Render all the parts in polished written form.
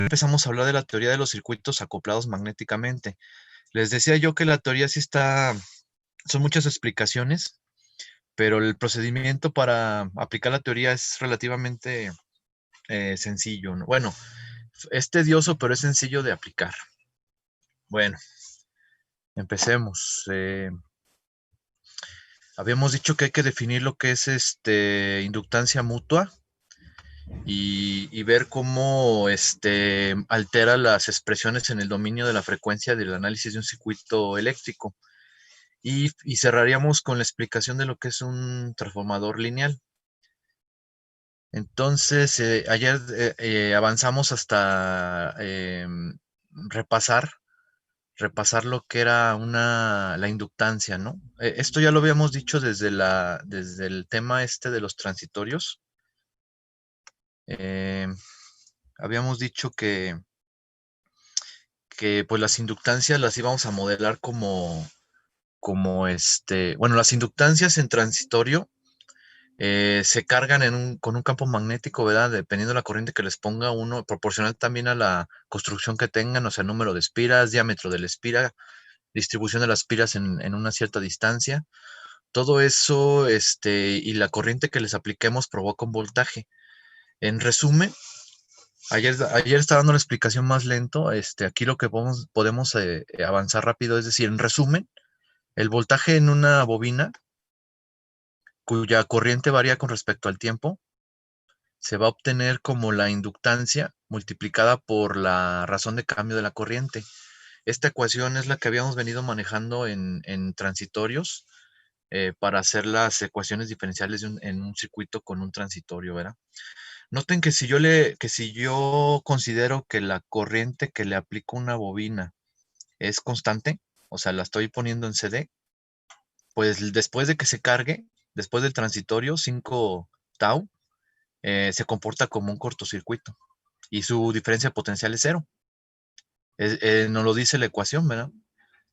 Empezamos a hablar de la teoría de los circuitos acoplados magnéticamente. Les decía yo que la teoría sí está, son muchas explicaciones, pero el procedimiento para aplicar la teoría es relativamente sencillo, ¿no? Bueno, es tedioso, pero es sencillo de aplicar. Bueno, empecemos. Habíamos dicho que hay que definir lo que es inductancia mutua y ver cómo altera las expresiones en el dominio de la frecuencia del análisis de un circuito eléctrico. Y cerraríamos con la explicación de lo que es un transformador lineal. Entonces, ayer avanzamos hasta repasar, repasar lo que era la inductancia, ¿no? Esto ya lo habíamos dicho desde el tema de los transitorios. Eh, Habíamos dicho que pues las inductancias las íbamos a modelar bueno, las inductancias en transitorio se cargan con un campo magnético, ¿verdad? Dependiendo de la corriente que les ponga uno, proporcional también a la construcción que tengan, o sea, número de espiras, diámetro de la espira, distribución de las espiras en una cierta distancia. Todo eso, y la corriente que les apliquemos provoca un voltaje. En resumen, ayer estaba dando la explicación más lento, aquí lo que podemos avanzar rápido, es decir, en resumen, el voltaje en una bobina cuya corriente varía con respecto al tiempo, se va a obtener como la inductancia multiplicada por la razón de cambio de la corriente. Esta ecuación es la que habíamos venido manejando en transitorios para hacer las ecuaciones diferenciales en un circuito con un transitorio, ¿verdad? Noten que si yo considero que la corriente que le aplico a una bobina es constante, o sea, la estoy poniendo en CD, pues después de que se cargue, después del transitorio, 5 tau, se comporta como un cortocircuito y su diferencia potencial es cero. Nos lo dice la ecuación, ¿verdad?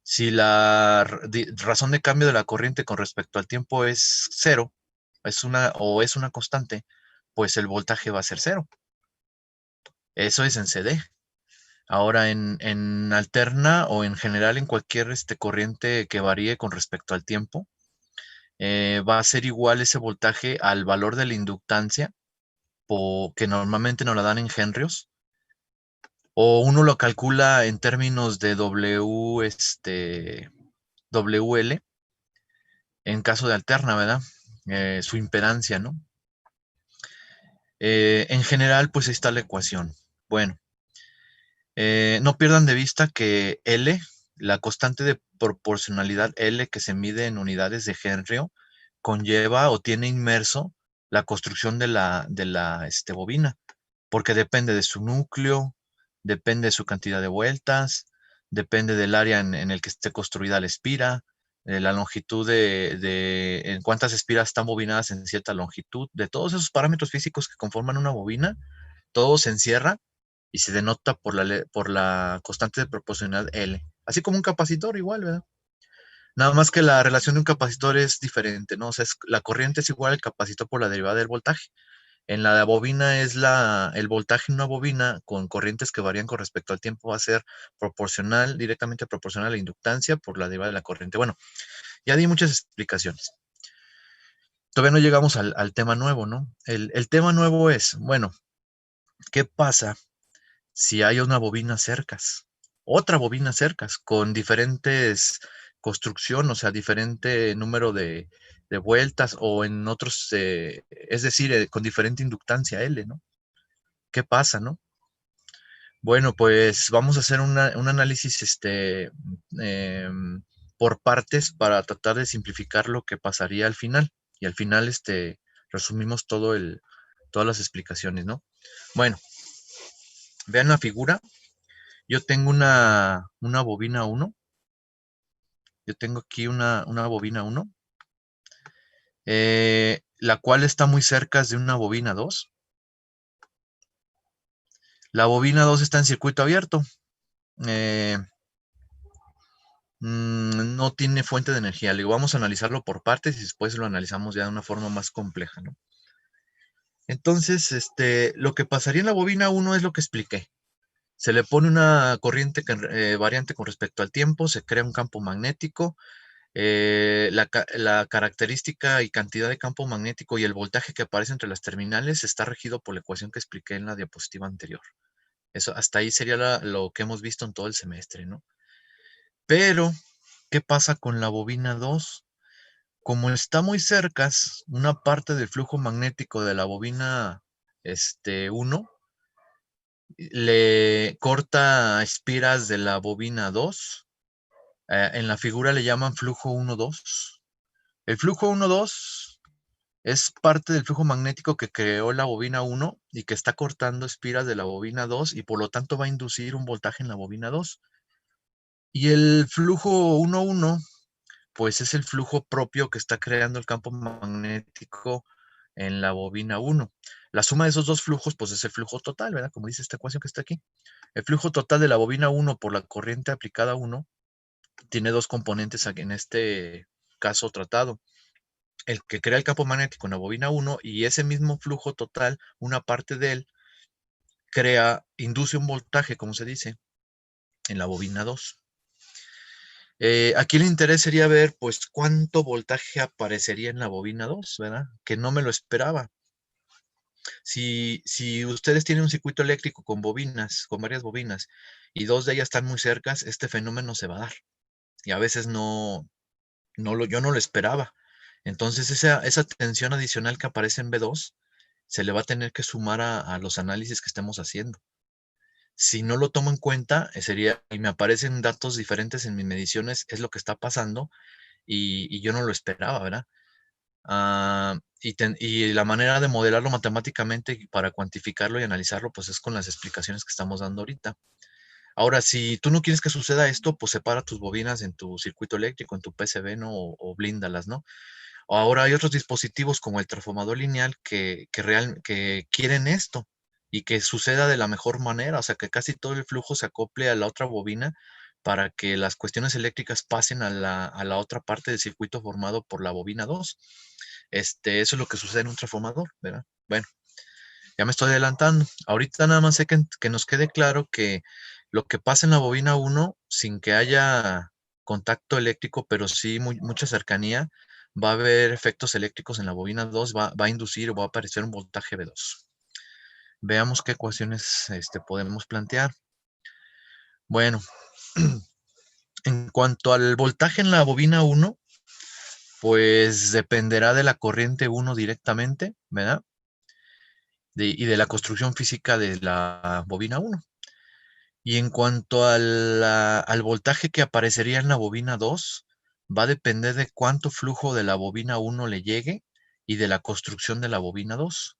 Si la razón de cambio de la corriente con respecto al tiempo es cero, es una constante, pues el voltaje va a ser cero. Eso es en CD. Ahora en alterna o en general en cualquier corriente que varíe con respecto al tiempo, va a ser igual ese voltaje al valor de la inductancia que normalmente nos la dan en henrios, o uno lo calcula en términos de WL, en caso de alterna, ¿verdad? Su impedancia, ¿no? En general, pues ahí está la ecuación. Bueno, no pierdan de vista que L, la constante de proporcionalidad L que se mide en unidades de Henry, conlleva o tiene inmerso la construcción de la bobina, porque depende de su núcleo, depende de su cantidad de vueltas, depende del área en el que esté construida la espira, la longitud en cuántas espiras están bobinadas en cierta longitud, de todos esos parámetros físicos que conforman una bobina, todo se encierra y se denota por la constante de proporcionalidad L. Así como un capacitor igual, ¿verdad? Nada más que la relación de un capacitor es diferente, ¿no? O sea, la corriente es igual al capacitor por la derivada del voltaje. En la bobina el voltaje en una bobina con corrientes que varían con respecto al tiempo va a ser proporcional, directamente proporcional a la inductancia por la derivada de la corriente. Bueno, ya di muchas explicaciones. Todavía no llegamos al tema nuevo, ¿no? El tema nuevo es, bueno, ¿qué pasa si hay una bobina cercas? Otra bobina cercas con diferentes construcción, o sea, diferente número de vueltas o en otros, es decir, con diferente inductancia L, ¿no? ¿Qué pasa, no? Bueno, pues vamos a hacer un análisis por partes para tratar de simplificar lo que pasaría al final. Y al final resumimos todas las explicaciones, ¿no? Bueno, vean la figura. Yo tengo una bobina 1. Yo tengo aquí una bobina 1, la cual está muy cerca de una bobina 2. La bobina 2 está en circuito abierto. Eh, no tiene fuente de energía. Le digo, vamos a analizarlo por partes y después lo analizamos ya de una forma más compleja, ¿no? Entonces, lo que pasaría en la bobina 1 es lo que expliqué. Se le pone una corriente variante con respecto al tiempo, se crea un campo magnético. La característica y cantidad de campo magnético y el voltaje que aparece entre las terminales está regido por la ecuación que expliqué en la diapositiva anterior. Eso, hasta ahí sería lo que hemos visto en todo el semestre, ¿no? Pero, ¿qué pasa con la bobina 2? Como está muy cerca, una parte del flujo magnético de la bobina 1 le corta espiras de la bobina 2. En la figura le llaman flujo 1-2. El flujo 1-2 es parte del flujo magnético que creó la bobina 1 y que está cortando espiras de la bobina 2 y por lo tanto va a inducir un voltaje en la bobina 2. Y el flujo 1-1 pues es el flujo propio que está creando el campo magnético en la bobina 1. La suma de esos dos flujos, pues es el flujo total, ¿verdad? Como dice esta ecuación que está aquí. El flujo total de la bobina 1 por la corriente aplicada 1 tiene dos componentes en este caso tratado. El que crea el campo magnético en la bobina 1 y ese mismo flujo total, una parte de él, induce un voltaje, como se dice, en la bobina 2. Aquí el interés sería ver, pues, cuánto voltaje aparecería en la bobina 2, ¿verdad? Que no me lo esperaba. Si ustedes tienen un circuito eléctrico con bobinas, con varias bobinas, y dos de ellas están muy cercas, este fenómeno se va a dar. Y a veces yo no lo esperaba. Entonces, esa tensión adicional que aparece en B2 se le va a tener que sumar a los análisis que estemos haciendo. Si no lo tomo en cuenta, y me aparecen datos diferentes en mis mediciones, es lo que está pasando, y yo no lo esperaba, ¿verdad? Y la manera de modelarlo matemáticamente para cuantificarlo y analizarlo, pues es con las explicaciones que estamos dando ahorita. Ahora, si tú no quieres que suceda esto, pues separa tus bobinas en tu circuito eléctrico, en tu PCB, ¿no? O blíndalas, ¿no? Ahora hay otros dispositivos como el transformador lineal que quieren esto y que suceda de la mejor manera, o sea, que casi todo el flujo se acople a la otra bobina para que las cuestiones eléctricas pasen a la otra parte del circuito formado por la bobina 2. Eso es lo que sucede en un transformador, ¿verdad? Bueno, ya me estoy adelantando. Ahorita nada más sé que nos quede claro que lo que pasa en la bobina 1, sin que haya contacto eléctrico, pero sí mucha cercanía, va a haber efectos eléctricos en la bobina 2, va a inducir o va a aparecer un voltaje B2. Veamos qué ecuaciones podemos plantear. Bueno, en cuanto al voltaje en la bobina 1, pues dependerá de la corriente 1 directamente, ¿verdad? Y de la construcción física de la bobina 1. Y en cuanto al voltaje que aparecería en la bobina 2, va a depender de cuánto flujo de la bobina 1 le llegue y de la construcción de la bobina 2.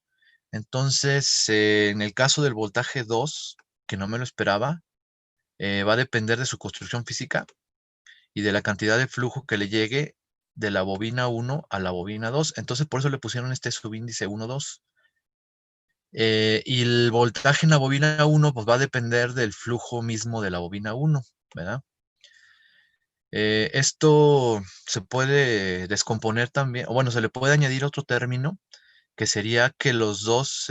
Entonces, en el caso del voltaje 2, que no me lo esperaba, va a depender de su construcción física y de la cantidad de flujo que le llegue de la bobina 1 a la bobina 2. Entonces, por eso le pusieron este subíndice 1,2. Y el voltaje en la bobina 1 pues va a depender del flujo mismo de la bobina 1, ¿verdad? Esto se puede descomponer también, o bueno, se le puede añadir otro término, que sería que los dos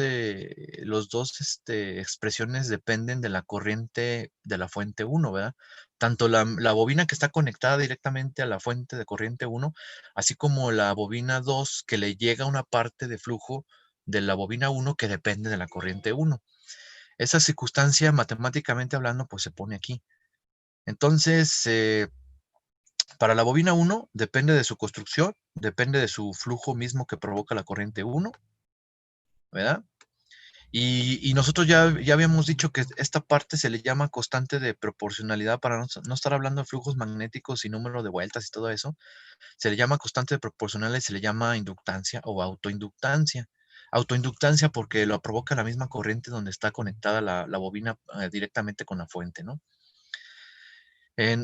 expresiones dependen de la corriente de la fuente 1, ¿verdad? Tanto la bobina que está conectada directamente a la fuente de corriente 1, así como la bobina 2 que le llega una parte de flujo de la bobina 1 que depende de la corriente 1. Esa circunstancia, matemáticamente hablando, pues se pone aquí. Entonces, para la bobina 1 depende de su construcción, depende de su flujo mismo que provoca la corriente 1, ¿verdad? Y nosotros ya habíamos dicho que esta parte se le llama constante de proporcionalidad para no estar hablando de flujos magnéticos y número de vueltas y todo eso. Se le llama constante de proporcional y se le llama inductancia o autoinductancia. Autoinductancia porque lo provoca la misma corriente donde está conectada la bobina directamente con la fuente, ¿no?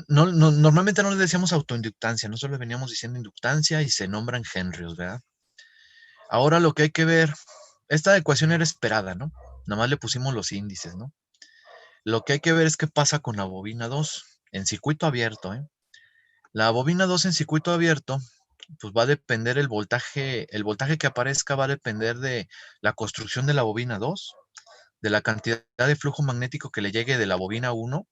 Normalmente no le decíamos autoinductancia, nosotros le veníamos diciendo inductancia y se nombran henrios, ¿verdad? Ahora lo que hay que ver, esta ecuación era esperada, ¿no? Nomás le pusimos los índices, ¿no? Lo que hay que ver es qué pasa con la bobina 2 en circuito abierto, ¿eh? La bobina 2 en circuito abierto, pues va a depender el voltaje que aparezca va a depender de la construcción de la bobina 2, de la cantidad de flujo magnético que le llegue de la bobina 1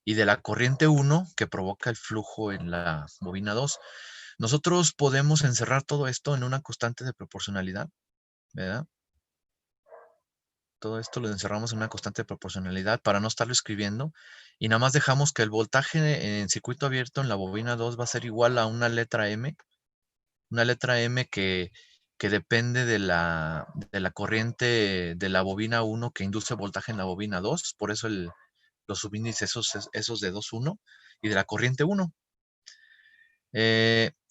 y de la corriente 1 que provoca el flujo en la bobina 2. Nosotros podemos encerrar todo esto en una constante de proporcionalidad, ¿verdad? Todo esto lo encerramos en una constante de proporcionalidad para no estarlo escribiendo y nada más dejamos que el voltaje en circuito abierto en la bobina 2 va a ser igual a una letra M que depende de la corriente de la bobina 1 que induce voltaje en la bobina 2, por eso los subíndices esos de 2,1 y de la corriente 1.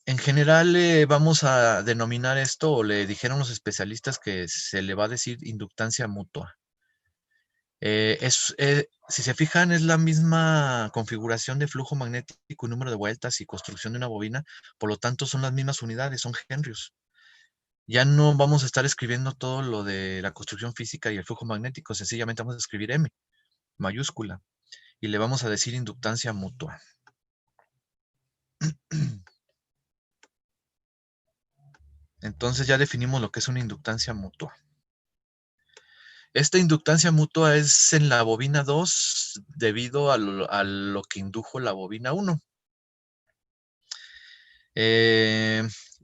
En general vamos a denominar esto, o le dijeron los especialistas que se le va a decir inductancia mutua. Si se fijan, es la misma configuración de flujo magnético y número de vueltas y construcción de una bobina, por lo tanto son las mismas unidades, son henrios. Ya no vamos a estar escribiendo todo lo de la construcción física y el flujo magnético, sencillamente vamos a escribir M mayúscula y le vamos a decir inductancia mutua. Entonces ya definimos lo que es una inductancia mutua. Esta inductancia mutua es en la bobina 2 debido a lo que indujo la bobina 1.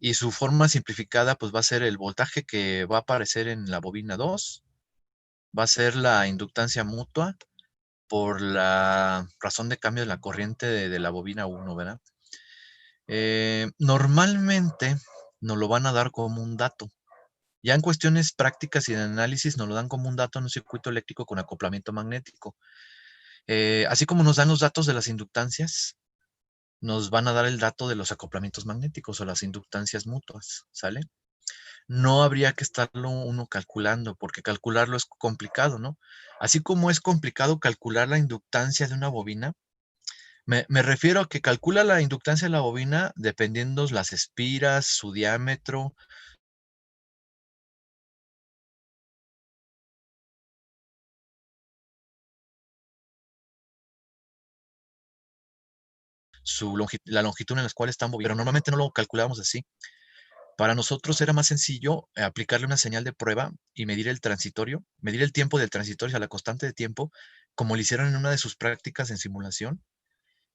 Y su forma simplificada pues va a ser el voltaje que va a aparecer en la bobina 2, va a ser la inductancia mutua por la razón de cambio de la corriente de la bobina 1, ¿verdad? Normalmente nos lo van a dar como un dato. Ya en cuestiones prácticas y de análisis nos lo dan como un dato en un circuito eléctrico con acoplamiento magnético. Así como nos dan los datos de las inductancias, nos van a dar el dato de los acoplamientos magnéticos o las inductancias mutuas, ¿sale? No habría que estarlo uno calculando, porque calcularlo es complicado, ¿no? Así como es complicado calcular la inductancia de una bobina, me refiero a que calcula la inductancia de la bobina dependiendo las espiras, su diámetro, la longitud en la cual están moviendo, pero normalmente no lo calculamos así. Para nosotros era más sencillo aplicarle una señal de prueba y medir el transitorio, medir el tiempo del transitorio, o sea, la constante de tiempo, como lo hicieron en una de sus prácticas en simulación.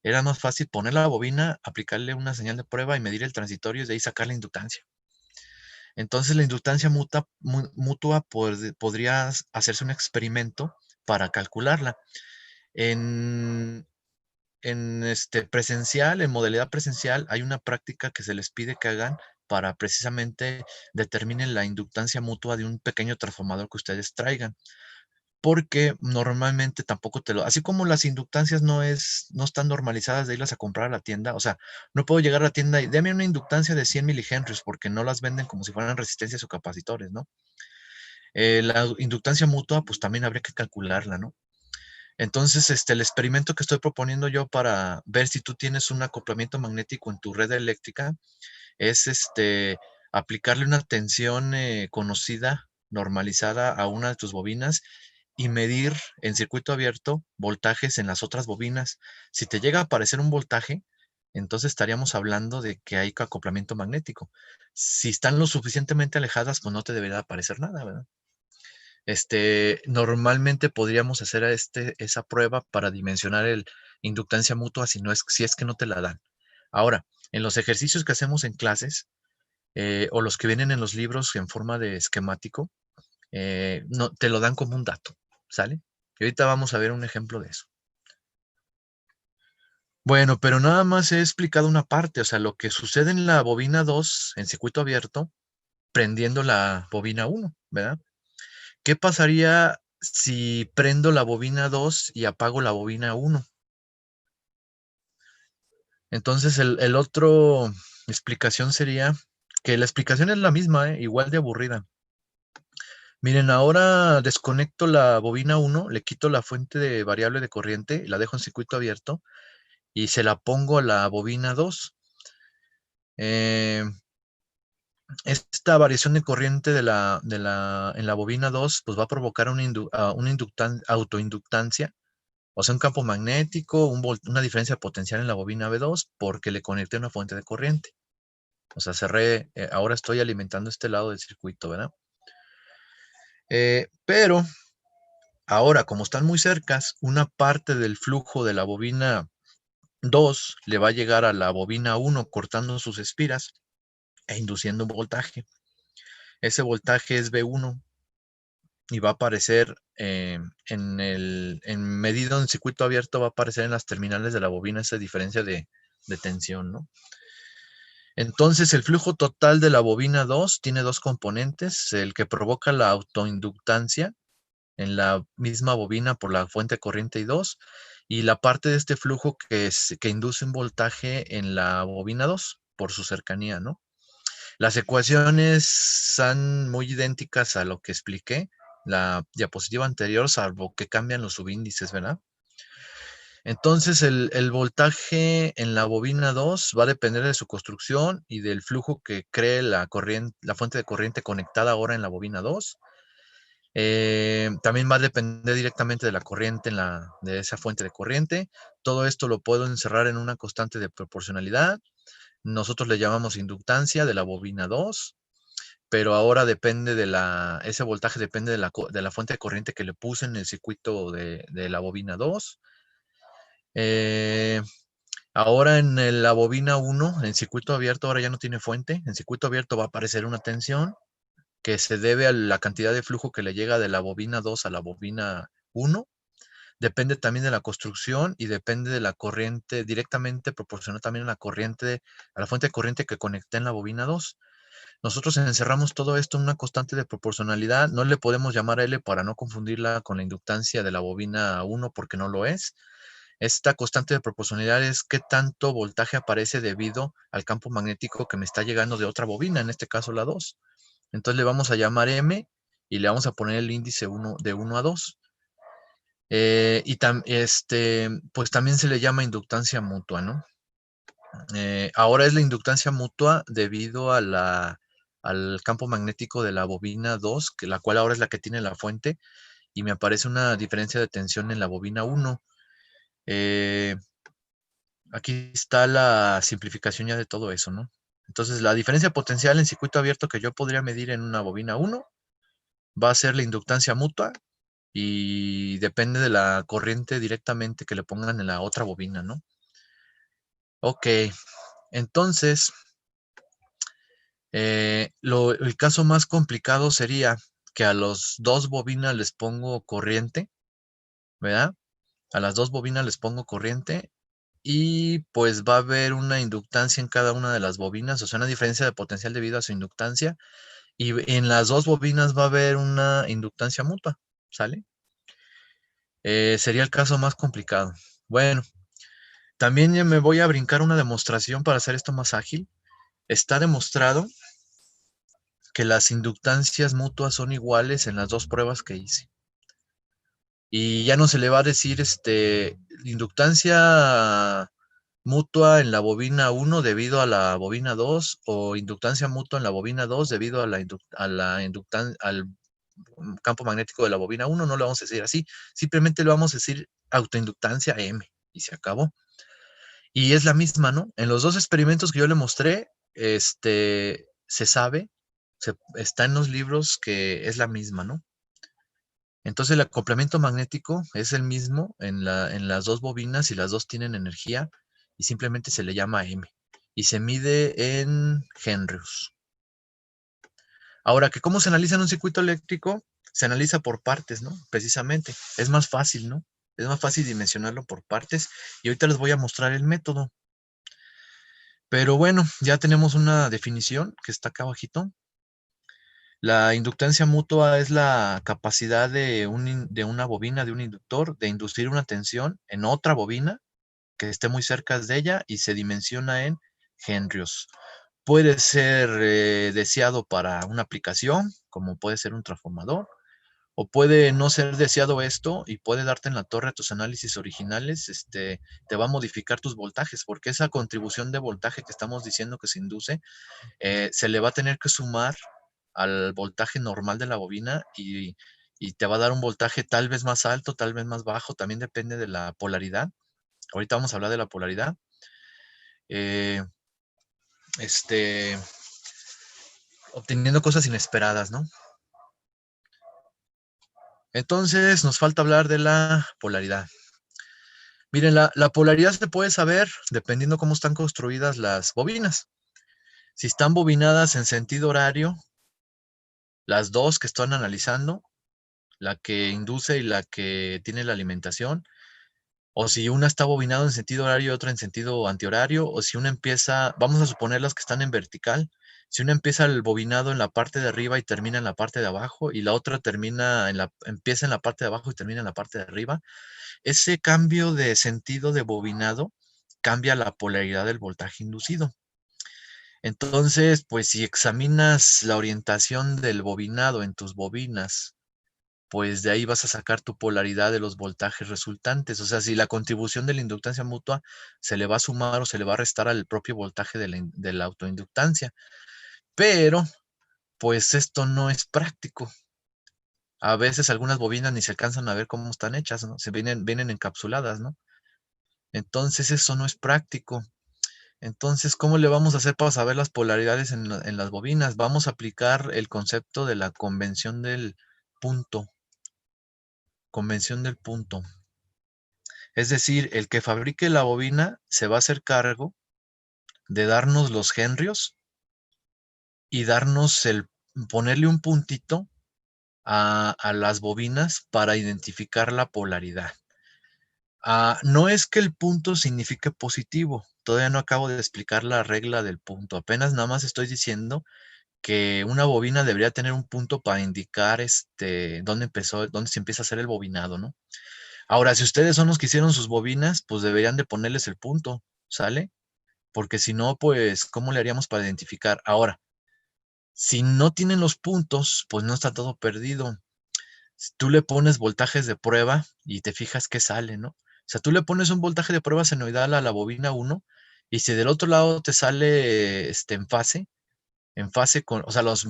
Era más fácil poner la bobina, aplicarle una señal de prueba y medir el transitorio y de ahí sacar la inductancia. Entonces, la inductancia mutua podría hacerse un experimento para calcularla. En, presencial, en modalidad presencial, hay una práctica que se les pide que hagan para precisamente determinen la inductancia mutua de un pequeño transformador que ustedes traigan. Porque normalmente tampoco así como las inductancias no están normalizadas de irlas a comprar a la tienda, o sea, no puedo llegar a la tienda y deme una inductancia de 100 milihenrios porque no las venden como si fueran resistencias o capacitores, ¿no? La inductancia mutua, pues también habría que calcularla, ¿no? Entonces, el experimento que estoy proponiendo yo para ver si tú tienes un acoplamiento magnético en tu red eléctrica es aplicarle una tensión conocida, normalizada a una de tus bobinas y medir en circuito abierto voltajes en las otras bobinas. Si te llega a aparecer un voltaje, entonces estaríamos hablando de que hay acoplamiento magnético. Si están lo suficientemente alejadas, pues no te debería aparecer nada, ¿verdad? Normalmente podríamos hacer esa prueba para dimensionar el inductancia mutua si es que no te la dan. Ahora, en los ejercicios que hacemos en clases, o los que vienen en los libros en forma de esquemático, no, te lo dan como un dato, ¿sale? Y ahorita vamos a ver un ejemplo de eso. Bueno, pero nada más he explicado una parte, o sea, lo que sucede en la bobina 2, en circuito abierto, prendiendo la bobina 1, ¿verdad? ¿Qué pasaría si prendo la bobina 2 y apago la bobina 1? Entonces, el otro explicación sería que la explicación es la misma, igual de aburrida. Miren, ahora desconecto la bobina 1, le quito la fuente de variable de corriente, la dejo en circuito abierto y se la pongo a la bobina 2. Eh, esta variación de corriente en la bobina 2 pues va a provocar una autoinductancia, o sea, un campo magnético, una diferencia potencial en la bobina B2 porque le conecté una fuente de corriente. O sea, ahora estoy alimentando este lado del circuito, ¿verdad? Pero Ahora, como están muy cercas, una parte del flujo de la bobina 2 le va a llegar a la bobina 1 cortando sus espiras e induciendo un voltaje. Ese voltaje es V1 y va a aparecer medido en circuito abierto, va a aparecer en las terminales de la bobina esa diferencia de tensión, ¿no? Entonces, el flujo total de la bobina 2 tiene dos componentes, el que provoca la autoinductancia en la misma bobina por la fuente de corriente I2 y la parte de este flujo que induce un voltaje en la bobina 2 por su cercanía, ¿no? Las ecuaciones son muy idénticas a lo que expliqué la diapositiva anterior, salvo que cambian los subíndices, ¿verdad? Entonces, el voltaje en la bobina 2 va a depender de su construcción y del flujo que cree la fuente de corriente conectada ahora en la bobina 2. También va a depender directamente de la corriente de esa fuente de corriente. Todo esto lo puedo encerrar en una constante de proporcionalidad. Nosotros le llamamos inductancia de la bobina 2, pero ahora ese voltaje depende de la fuente de corriente que le puse en el circuito de la bobina 2. Eh, Ahora en la bobina 1, en circuito abierto, ahora ya no tiene fuente. En circuito abierto va a aparecer una tensión que se debe a la cantidad de flujo que le llega de la bobina 2 a la bobina 1. Depende también de la construcción y depende de la corriente, directamente proporcional también a la corriente, a la fuente de corriente que conecté en la bobina 2. Nosotros encerramos todo esto en una constante de proporcionalidad. No le podemos llamar L para no confundirla con la inductancia de la bobina 1 porque no lo es. Esta constante de proporcionalidad es qué tanto voltaje aparece debido al campo magnético que me está llegando de otra bobina, en este caso la 2. Entonces le vamos a llamar M y le vamos a poner el índice 1 de 1 a 2. Pues también se le llama inductancia mutua, ¿no? Ahora es la inductancia mutua debido al campo magnético de la bobina 2, la cual ahora es la que tiene la fuente, y me aparece una diferencia de tensión en la bobina 1. Eh, Aquí está la simplificación ya de todo eso, ¿no? Entonces, la diferencia potencial en circuito abierto que yo podría medir en una bobina 1 va a ser la inductancia mutua y depende de la corriente directamente que le pongan en la otra bobina, ¿no? Ok, entonces, el caso más complicado sería que a los dos bobinas les pongo corriente, ¿verdad? A las dos bobinas les pongo corriente y pues va a haber una inductancia en cada una de las bobinas, o sea, una diferencia de potencial debido a su inductancia, y en las dos bobinas va a haber una inductancia mutua, ¿sale? Sería el caso más complicado. Bueno, también ya me voy a brincar una demostración para hacer esto más ágil. Está demostrado que las inductancias mutuas son iguales en las dos pruebas que hice. Y ya no se le va a decir inductancia mutua en la bobina 1 debido a la bobina 2 o inductancia mutua en la bobina 2 debido a al campo magnético de la bobina 1. No lo vamos a decir así, simplemente lo vamos a decir autoinductancia M y se acabó. Y es la misma, ¿no? En los dos experimentos que yo le mostré, se sabe, está en los libros que es la misma, ¿no? Entonces el acoplamiento magnético es el mismo en las dos bobinas y las dos tienen energía y simplemente se le llama M y se mide en Henrius. Ahora, que cómo se analiza en un circuito eléctrico, se analiza por partes, ¿no? Precisamente, es más fácil, ¿no? Es más fácil dimensionarlo por partes y ahorita les voy a mostrar el método. Pero bueno, ya tenemos una definición que está acá abajito. La inductancia mutua es la capacidad de una bobina, de un inductor, de inducir una tensión en otra bobina que esté muy cerca de ella y se dimensiona en henrios. Puede ser deseado para una aplicación, como puede ser un transformador, o puede no ser deseado esto y puede darte en la torre a tus análisis originales, te va a modificar tus voltajes, porque esa contribución de voltaje que estamos diciendo que se induce, se le va a tener que sumar al voltaje normal de la bobina y te va a dar un voltaje tal vez más alto, tal vez más bajo, también depende de la polaridad. Ahorita vamos a hablar de la polaridad. Eh, este, Obteniendo cosas inesperadas, ¿no? Entonces, nos falta hablar de la polaridad. Miren, la polaridad se puede saber dependiendo cómo están construidas las bobinas. Si están bobinadas en sentido horario, las dos que están analizando, la que induce y la que tiene la alimentación, o si una está bobinada en sentido horario y otra en sentido antihorario, o si una empieza, vamos a suponer las que están en vertical, si una empieza el bobinado en la parte de arriba y termina en la parte de abajo, y la otra empieza en la parte de abajo y termina en la parte de arriba, ese cambio de sentido de bobinado cambia la polaridad del voltaje inducido. Entonces, pues si examinas la orientación del bobinado en tus bobinas, pues de ahí vas a sacar tu polaridad de los voltajes resultantes. O sea, si la contribución de la inductancia mutua se le va a sumar o se le va a restar al propio voltaje de la autoinductancia. Pero, pues esto no es práctico. A veces algunas bobinas ni se alcanzan a ver cómo están hechas, ¿no? Vienen encapsuladas, ¿no? Entonces eso no es práctico. Entonces, ¿cómo le vamos a hacer para saber las polaridades en las bobinas? Vamos a aplicar el concepto de la convención del punto. Convención del punto. Es decir, el que fabrique la bobina se va a hacer cargo de darnos los henrios y ponerle un puntito a las bobinas para identificar la polaridad. No es que el punto signifique positivo. Todavía no acabo de explicar la regla del punto. Apenas nada más estoy diciendo que una bobina debería tener un punto para indicar dónde se empieza a hacer el bobinado, ¿no? Ahora, si ustedes son los que hicieron sus bobinas, pues deberían de ponerles el punto, ¿sale? Porque si no, pues, ¿cómo le haríamos para identificar? Ahora, si no tienen los puntos, pues no está todo perdido. Si tú le pones voltajes de prueba y te fijas qué sale, ¿no? O sea, tú le pones un voltaje de prueba senoidal a la bobina 1 y si del otro lado te sale en fase o sea, los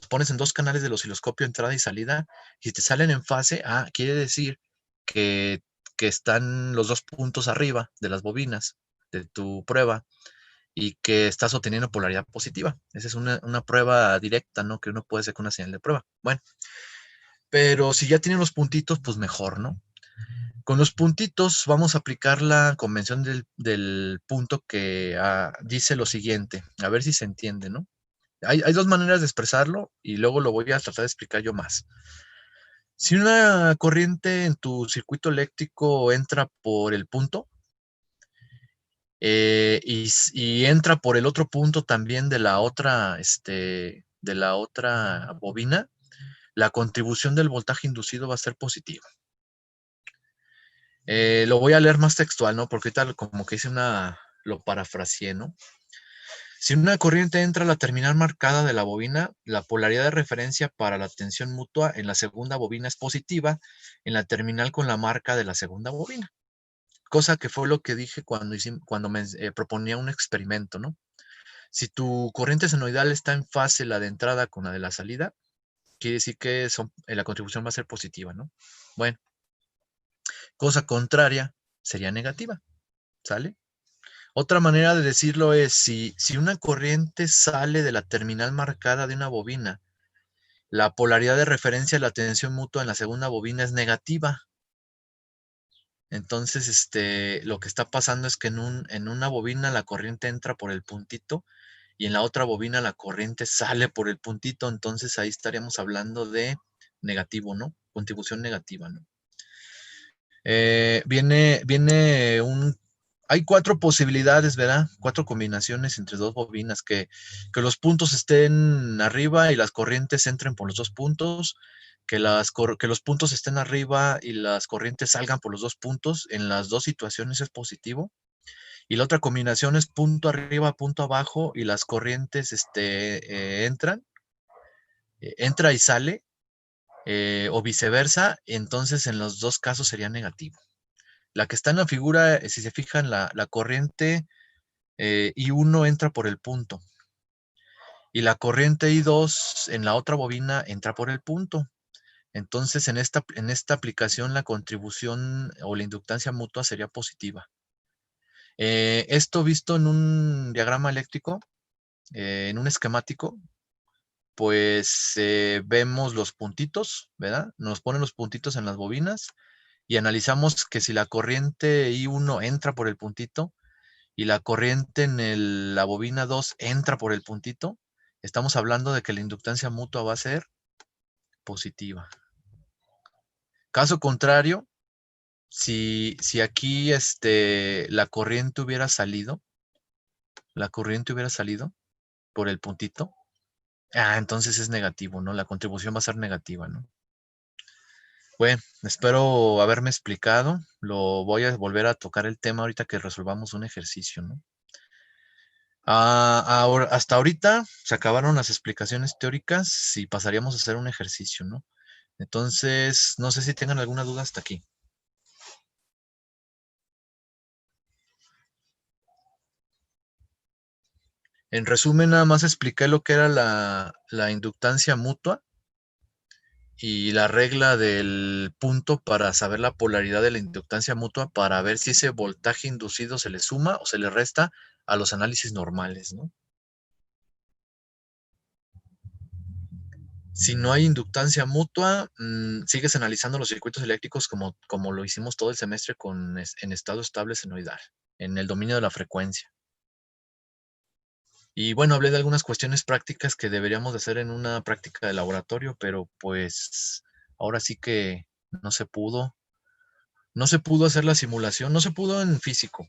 pones en dos canales del osciloscopio, entrada y salida, y si te salen en fase, quiere decir que, que están los dos puntos arriba de las bobinas de tu prueba y que estás obteniendo polaridad positiva. Esa es una prueba directa, ¿no? Que uno puede hacer con una señal de prueba. Bueno, pero si ya tienen los puntitos, pues mejor, ¿no? Con los puntitos vamos a aplicar la convención del punto que dice lo siguiente, a ver si se entiende, ¿no? Hay dos maneras de expresarlo y luego lo voy a tratar de explicar yo más. Si una corriente en tu circuito eléctrico entra por el punto y entra por el otro punto también de la otra bobina, la contribución del voltaje inducido va a ser positiva. Lo voy a leer más textual, ¿no? Porque ahorita como que lo parafraseé, ¿no? Si una corriente entra a la terminal marcada de la bobina, la polaridad de referencia para la tensión mutua en la segunda bobina es positiva en la terminal con la marca de la segunda bobina. Cosa que fue lo que dije cuando me proponía un experimento, ¿no? Si tu corriente senoidal está en fase la de entrada con la de la salida, quiere decir que la contribución va a ser positiva, ¿no? Bueno, cosa contraria sería negativa, ¿sale? Otra manera de decirlo es, si una corriente sale de la terminal marcada de una bobina, la polaridad de referencia de la tensión mutua en la segunda bobina es negativa. Entonces, lo que está pasando es que en una bobina la corriente entra por el puntito y en la otra bobina la corriente sale por el puntito. Entonces ahí estaríamos hablando de negativo, ¿no? Contribución negativa, ¿no? Hay cuatro posibilidades, ¿verdad? Cuatro combinaciones entre dos bobinas, que los puntos estén arriba y las corrientes entren por los dos puntos, que los puntos estén arriba y las corrientes salgan por los dos puntos. En las dos situaciones es positivo. Y la otra combinación es punto arriba, punto abajo y las corrientes entra y sale, o viceversa. Entonces en los dos casos sería negativo. La que está en la figura, si se fijan, la corriente I1 entra por el punto y la corriente I2 en la otra bobina entra por el punto. Entonces, en esta aplicación, la contribución o la inductancia mutua sería positiva. Esto visto en un diagrama eléctrico, en un esquemático, pues vemos los puntitos, ¿verdad? Nos ponen los puntitos en las bobinas y analizamos que si la corriente I1 entra por el puntito y la corriente en la bobina 2 entra por el puntito, estamos hablando de que la inductancia mutua va a ser positiva. Caso contrario, si aquí la corriente hubiera salido por el puntito, entonces es negativo, ¿no? La contribución va a ser negativa, ¿no? Bueno, espero haberme explicado. Lo voy a volver a tocar el tema ahorita que resolvamos un ejercicio, ¿no? Hasta ahorita se acabaron las explicaciones teóricas y pasaríamos a hacer un ejercicio, ¿no? Entonces, no sé si tengan alguna duda hasta aquí. En resumen, nada más expliqué lo que era la inductancia mutua y la regla del punto para saber la polaridad de la inductancia mutua para ver si ese voltaje inducido se le suma o se le resta a los análisis normales, ¿no? Si no hay inductancia mutua, sigues analizando los circuitos eléctricos como lo hicimos todo el semestre en estado estable senoidal, en el dominio de la frecuencia. Y bueno, hablé de algunas cuestiones prácticas que deberíamos de hacer en una práctica de laboratorio, pero pues ahora sí que no se pudo. No se pudo hacer la simulación, no se pudo en físico,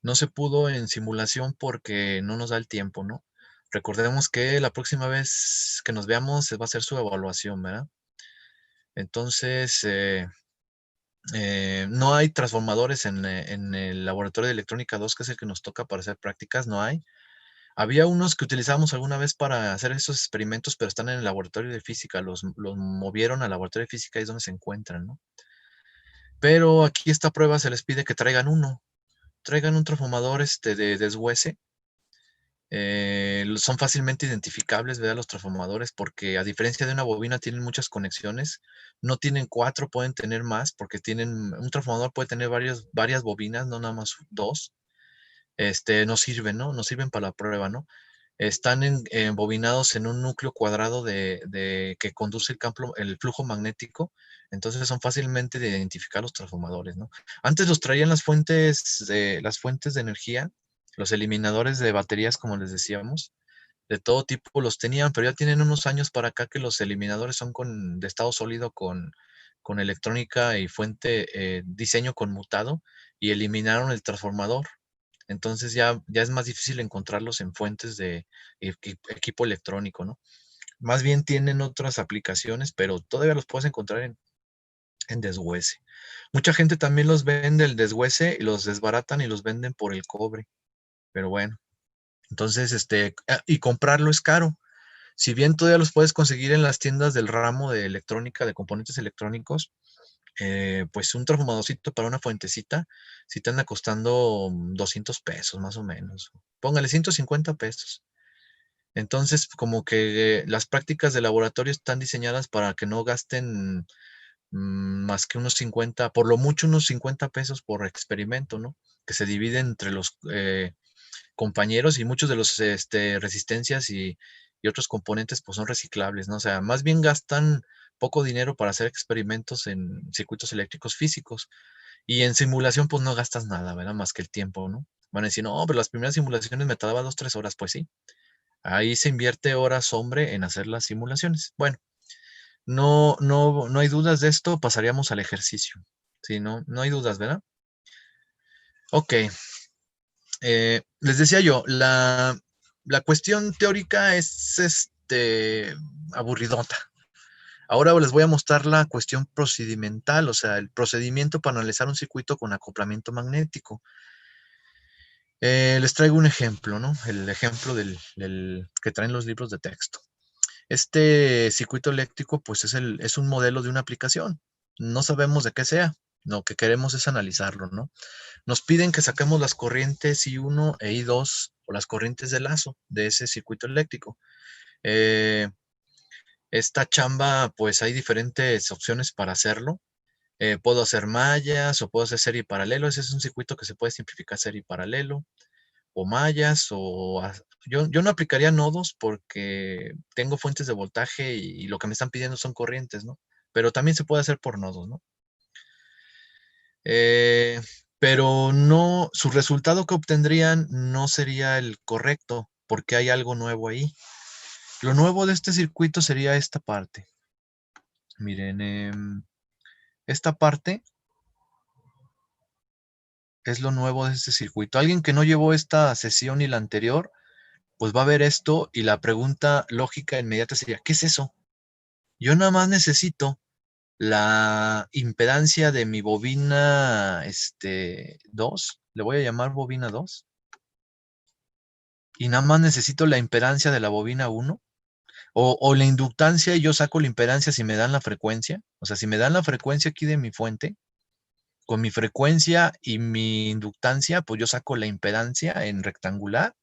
no se pudo en simulación porque no nos da el tiempo, ¿no? Recordemos que la próxima vez que nos veamos va a ser su evaluación, ¿verdad? Entonces, no hay transformadores en el laboratorio de electrónica 2, que es el que nos toca para hacer prácticas, no hay. Había unos que utilizábamos alguna vez para hacer esos experimentos, pero están en el laboratorio de física, los movieron al laboratorio de física y es donde se encuentran, ¿no? Pero aquí esta prueba se les pide que traigan uno, traigan un transformador de deshuese. Son fácilmente identificables, ¿verdad? Los transformadores, porque a diferencia de una bobina tienen muchas conexiones, no tienen 4, pueden tener más, porque un transformador puede tener varias bobinas, no nada más 2. No sirven, ¿no? No sirven para la prueba, ¿no? Están embobinados en un núcleo cuadrado que conduce el flujo magnético, entonces son fácilmente de identificar los transformadores, ¿no? Antes los traían las fuentes de energía, los eliminadores de baterías, como les decíamos, de todo tipo los tenían, pero ya tienen unos años para acá que los eliminadores son de estado sólido con electrónica y diseño conmutado, y eliminaron el transformador. Entonces ya es más difícil encontrarlos en fuentes de equipo electrónico, ¿no? Más bien tienen otras aplicaciones, pero todavía los puedes encontrar en deshuese. Mucha gente también los vende el deshuese y los desbaratan y los venden por el cobre. Pero bueno, entonces, y comprarlo es caro. Si bien todavía los puedes conseguir en las tiendas del ramo de electrónica, de componentes electrónicos, pues un transformadorcito para una fuentecita, si te anda costando 200 pesos más o menos. Póngale 150 pesos. Entonces, como que las prácticas de laboratorio están diseñadas para que no gasten más que unos 50, por lo mucho unos 50 pesos por experimento, ¿no? Que se dividen entre los compañeros, y muchos de los resistencias y otros componentes pues son reciclables, ¿no? O sea, más bien gastan poco dinero para hacer experimentos en circuitos eléctricos físicos, y en simulación pues no gastas nada, ¿verdad? Más que el tiempo, ¿no? Van a decir, no, pero las primeras simulaciones me tardaba 2, 3 horas. Pues sí, ahí se invierte horas hombre en hacer las simulaciones. Bueno, no hay dudas de esto, pasaríamos al ejercicio. Sí, no hay dudas, ¿verdad? Ok. Les decía yo, la cuestión teórica es aburridota. Ahora les voy a mostrar la cuestión procedimental, o sea, el procedimiento para analizar un circuito con acoplamiento magnético. Les traigo un ejemplo, ¿no? El ejemplo del que traen los libros de texto. Este circuito eléctrico, pues es un modelo de una aplicación. No sabemos de qué sea. Lo que queremos es analizarlo, ¿no? Nos piden que saquemos las corrientes I1 e I2 o las corrientes de lazo de ese circuito eléctrico. Esta chamba, pues hay diferentes opciones para hacerlo. Puedo hacer mallas o puedo hacer serie y paralelo. Ese es un circuito que se puede simplificar serie y paralelo, o mallas, o yo no aplicaría nodos porque tengo fuentes de voltaje y lo que me están pidiendo son corrientes, ¿no? Pero también se puede hacer por nodos, ¿no? Pero no, su resultado que obtendrían no sería el correcto, porque hay algo nuevo ahí. Lo nuevo de este circuito sería esta parte. Miren, esta parte es lo nuevo de este circuito. Alguien que no llevó esta sesión y la anterior, pues va a ver esto y la pregunta lógica inmediata sería, ¿qué es eso? Yo nada más necesito la impedancia de mi bobina 2, le voy a llamar bobina 2, y nada más necesito la impedancia de la bobina 1, o la inductancia y yo saco la impedancia si me dan la frecuencia, o sea, si me dan la frecuencia aquí de mi fuente, con mi frecuencia y mi inductancia, pues yo saco la impedancia en rectangular.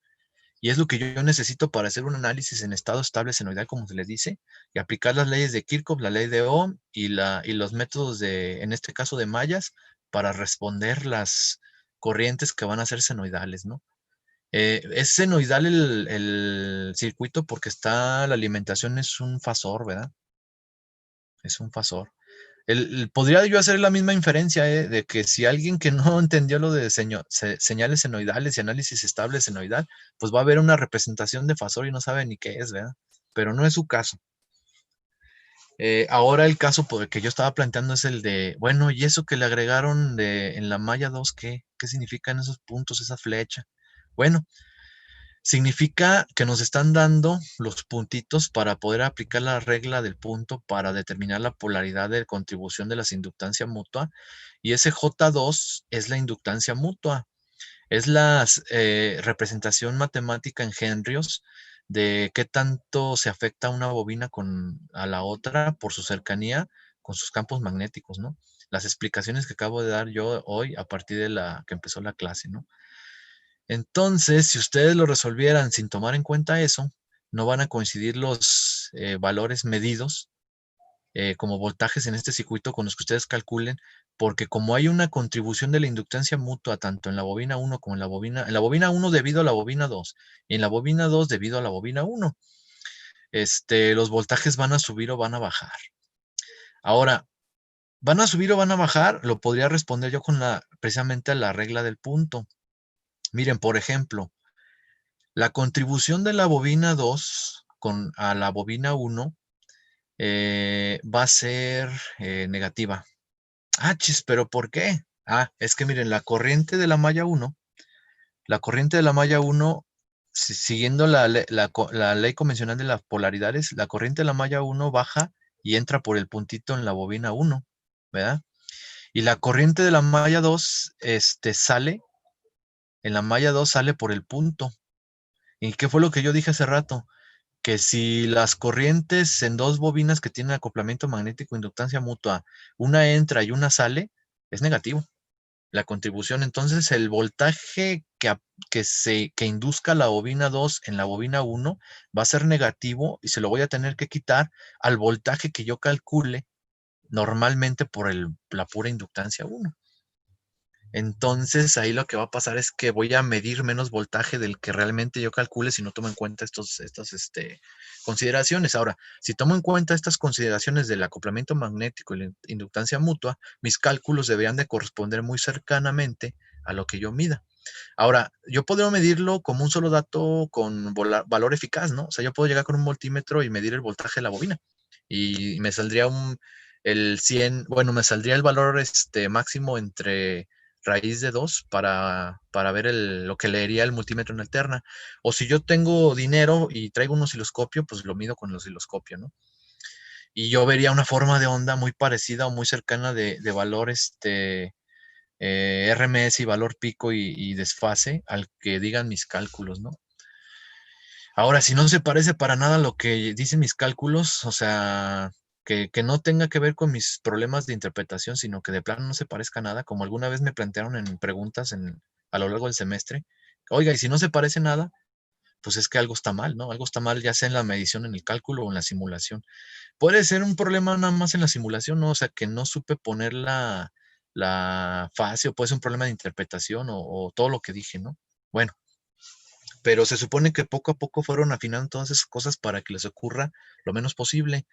Y es lo que yo necesito para hacer un análisis en estado estable senoidal, como se le dice, y aplicar las leyes de Kirchhoff, la ley de Ohm y los métodos de, en este caso de mallas, para responder las corrientes que van a ser senoidales, ¿no? Es senoidal el circuito porque está, la alimentación es un fasor, ¿verdad? Es un fasor. Podría yo hacer la misma inferencia, de que si alguien que no entendió lo de señales senoidales y análisis estable senoidal, pues va a haber una representación de fasor y no sabe ni qué es, ¿verdad? Pero no es su caso. Ahora el caso por el que yo estaba planteando es el de, bueno, ¿y eso que le agregaron en la malla 2 qué? ¿Qué significan esos puntos, esa flecha? Bueno, significa que nos están dando los puntitos para poder aplicar la regla del punto para determinar la polaridad de contribución de las inductancia mutua. Y ese J2 es la inductancia mutua. Es la representación matemática en henrios de qué tanto se afecta una bobina a la otra por su cercanía con sus campos magnéticos, ¿no? Las explicaciones que acabo de dar yo hoy a partir de la que empezó la clase, ¿no? Entonces, si ustedes lo resolvieran sin tomar en cuenta eso, no van a coincidir los valores medidos como voltajes en este circuito con los que ustedes calculen, porque como hay una contribución de la inductancia mutua tanto en la bobina 1 como en la bobina 1 debido a la bobina 2 y en la bobina 2 debido a la bobina 1, los voltajes van a subir o van a bajar. Ahora, ¿van a subir o van a bajar? Lo podría responder yo con precisamente la regla del punto. Miren, por ejemplo, la contribución de la bobina 2 a la bobina 1 va a ser negativa. Ah, chis, ¿pero por qué? Ah, es que miren, la corriente de la malla 1, siguiendo la ley convencional de las polaridades, la corriente de la malla 1 baja y entra por el puntito en la bobina 1, ¿verdad? Y la corriente de la malla 2, en la malla 2 sale por el punto. ¿Y qué fue lo que yo dije hace rato? Que si las corrientes en dos bobinas que tienen acoplamiento magnético e inductancia mutua, una entra y una sale, es negativo la contribución. Entonces, el voltaje que induzca la bobina 2 en la bobina 1 va a ser negativo y se lo voy a tener que quitar al voltaje que yo calcule normalmente por la pura inductancia 1. Entonces, ahí lo que va a pasar es que voy a medir menos voltaje del que realmente yo calcule si no tomo en cuenta estas consideraciones. Ahora, si tomo en cuenta estas consideraciones del acoplamiento magnético y la inductancia mutua, mis cálculos deberían de corresponder muy cercanamente a lo que yo mida. Ahora, yo podría medirlo como un solo dato con valor eficaz, ¿no? O sea, yo puedo llegar con un multímetro y medir el voltaje de la bobina y me saldría el 100, bueno, me saldría el valor máximo entre raíz de 2 para ver lo que leería el multímetro en alterna. O si yo tengo dinero y traigo un osciloscopio, pues lo mido con el osciloscopio, ¿no? Y yo vería una forma de onda muy parecida o muy cercana de valor RMS y valor pico y desfase al que digan mis cálculos, ¿no? Ahora, si no se parece para nada a lo que dicen mis cálculos, o sea, que no tenga que ver con mis problemas de interpretación, sino que de plano no se parezca a nada, como alguna vez me plantearon en preguntas a lo largo del semestre. Oiga, y si no se parece nada, pues es que algo está mal, ¿no? Algo está mal, ya sea en la medición, en el cálculo o en la simulación. Puede ser un problema nada más en la simulación, ¿no? O sea, que no supe poner la fase, o puede ser un problema de interpretación o todo lo que dije, ¿no? Bueno, pero se supone que poco a poco fueron afinando todas esas cosas para que les ocurra lo menos posible.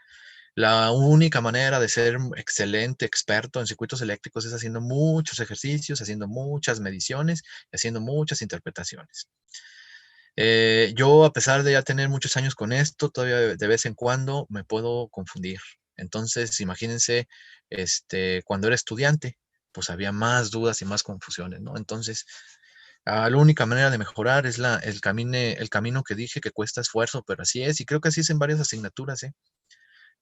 La única manera de ser excelente experto en circuitos eléctricos es haciendo muchos ejercicios, haciendo muchas mediciones, haciendo muchas interpretaciones. Yo, a pesar de ya tener muchos años con esto, todavía de vez en cuando me puedo confundir. Entonces, imagínense, cuando era estudiante, pues había más dudas y más confusiones, ¿no? Entonces, la única manera de mejorar es el camino que dije que cuesta esfuerzo, pero así es, y creo que así es en varias asignaturas, ¿eh?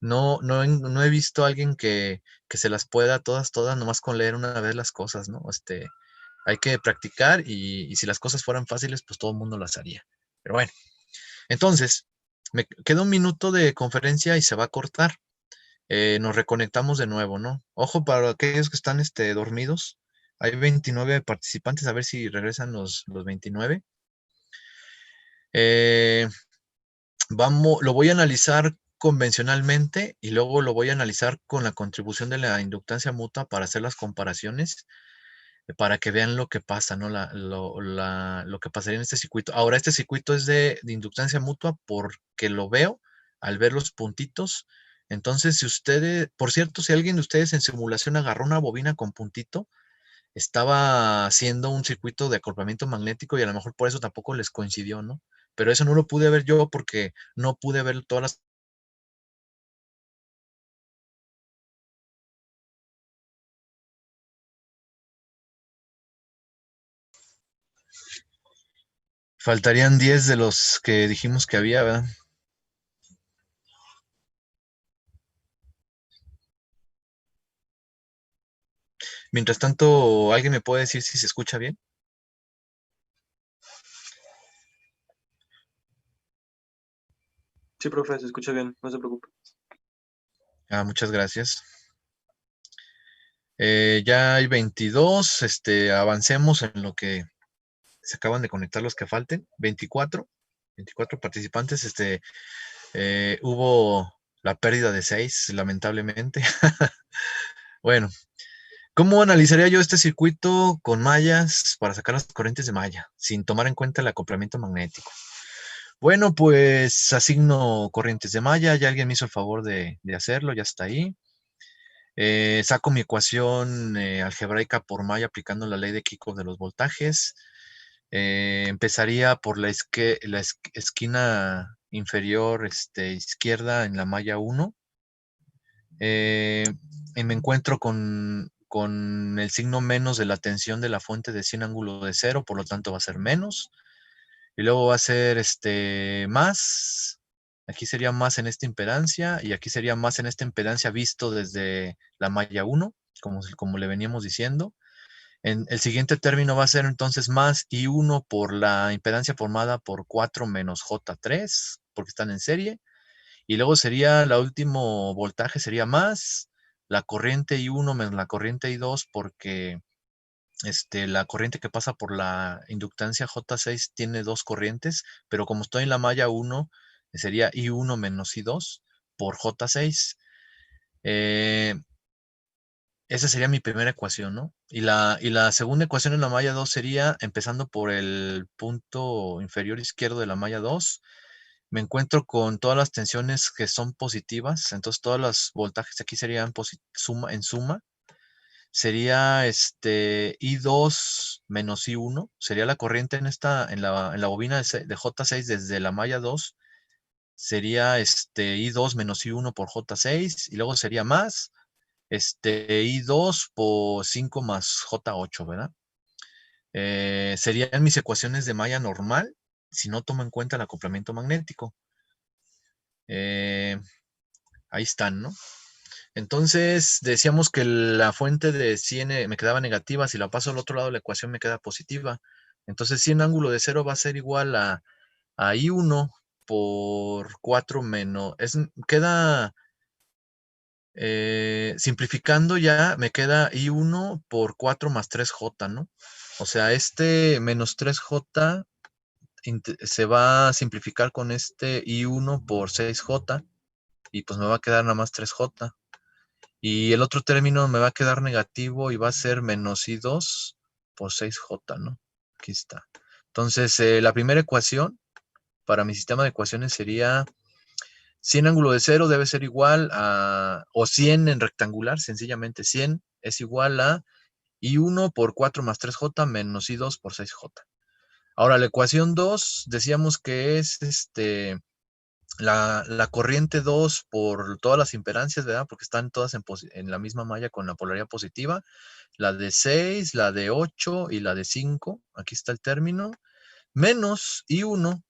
No he visto a alguien que se las pueda todas, nomás con leer una vez las cosas, ¿no? Hay que practicar y si las cosas fueran fáciles, pues todo el mundo las haría. Pero bueno, entonces, me queda un minuto de conferencia y se va a cortar. Nos reconectamos de nuevo, ¿no? Ojo para aquellos que están dormidos. Hay 29 participantes, a ver si regresan los 29. Eh, lo voy a analizar convencionalmente y luego lo voy a analizar con la contribución de la inductancia mutua para hacer las comparaciones, para que vean lo que pasa, ¿no? Lo que pasaría en este circuito. Ahora, este circuito es de inductancia mutua porque lo veo al ver los puntitos. Entonces, si ustedes, por cierto, si alguien de ustedes en simulación agarró una bobina con puntito, estaba haciendo un circuito de acoplamiento magnético y a lo mejor por eso tampoco les coincidió, ¿no? Pero eso no lo pude ver yo porque no pude ver todas las... Faltarían 10 de los que dijimos que había, ¿verdad? Mientras tanto, ¿alguien me puede decir si se escucha bien? Sí, profe, se escucha bien, no se preocupe. Muchas gracias. Ya hay 22, avancemos en lo que se acaban de conectar los que falten. 24 participantes, hubo la pérdida de 6, lamentablemente. Bueno, ¿cómo analizaría yo este circuito con mallas para sacar las corrientes de malla, sin tomar en cuenta el acoplamiento magnético? Bueno, pues asigno corrientes de malla, ya alguien me hizo el favor de hacerlo, ya está ahí. Saco mi ecuación algebraica por malla aplicando la ley de Kirchhoff de los voltajes. Empezaría por esquina inferior izquierda en la malla 1. Y me encuentro con el signo menos de la tensión de la fuente de 100 ángulo de cero, por lo tanto va a ser menos. Y luego va a ser más. Aquí sería más en esta impedancia y aquí sería más en esta impedancia visto desde la malla 1, como le veníamos diciendo. El siguiente término va a ser entonces más I1 por la impedancia formada por 4 menos J3, porque están en serie. Y luego sería, el último voltaje sería más la corriente I1 menos la corriente I2, porque la corriente que pasa por la inductancia J6 tiene dos corrientes, pero como estoy en la malla 1, sería I1 menos I2 por J6. Eh, Esa sería mi primera ecuación, ¿no? Y la segunda ecuación en la malla 2 sería, empezando por el punto inferior izquierdo de la malla 2, me encuentro con todas las tensiones que son positivas, entonces todos los voltajes aquí serían en suma, sería I2 menos I1, sería la corriente en la bobina de J6 desde la malla 2, sería I2 menos I1 por J6, y luego sería más I2 por 5 más J8, ¿verdad? Serían mis ecuaciones de malla normal, si no tomo en cuenta el acoplamiento magnético. Ahí están, ¿no? Entonces, decíamos que la fuente de 100 me quedaba negativa, si la paso al otro lado la ecuación me queda positiva. Entonces, 100 ángulo de cero va a ser igual a I1 por 4 menos, queda, simplificando ya, me queda I1 por 4 más 3J, ¿no? O sea, menos 3J se va a simplificar con I1 por 6J y pues me va a quedar nada más 3J. Y el otro término me va a quedar negativo y va a ser menos I2 por 6J, ¿no? Aquí está. Entonces, la primera ecuación para mi sistema de ecuaciones sería 100 ángulo de cero debe ser igual a, o 100 en rectangular, sencillamente 100 es igual a I1 por 4 más 3J menos I2 por 6J. Ahora, la ecuación 2 decíamos que es la corriente 2 por todas las impedancias, ¿verdad? Porque están todas en la misma malla con la polaridad positiva. La de 6, la de 8 y la de 5. Aquí está el término. Menos I1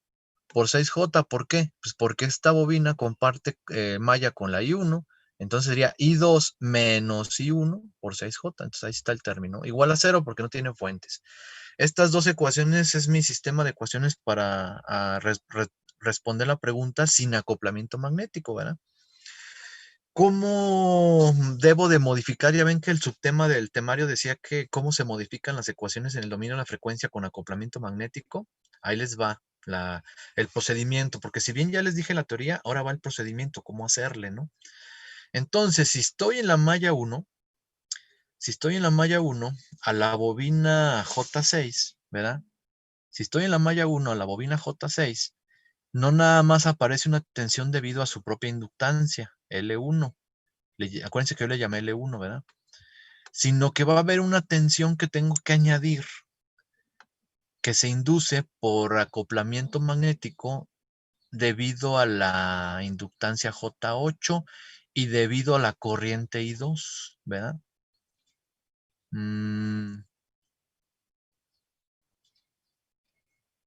por 6J. ¿Por qué? Pues porque esta bobina comparte malla con la I1. Entonces sería I2 menos I1 por 6J. Entonces ahí está el término. Igual a 0 porque no tiene fuentes. Estas dos ecuaciones es mi sistema de ecuaciones para responder la pregunta sin acoplamiento magnético, ¿verdad? ¿Cómo debo de modificar? Ya ven que el subtema del temario decía que cómo se modifican las ecuaciones en el dominio de la frecuencia con acoplamiento magnético. Ahí les va el procedimiento, porque si bien ya les dije la teoría, ahora va el procedimiento, cómo hacerle, ¿no? Entonces, si estoy en la malla 1, a la bobina J6, ¿verdad? Si estoy en la malla 1 a la bobina J6, no nada más aparece una tensión debido a su propia inductancia, L1. Acuérdense que yo le llamé L1, ¿verdad? Sino que va a haber una tensión que tengo que añadir, que se induce por acoplamiento magnético debido a la inductancia J8 y debido a la corriente I2, ¿verdad?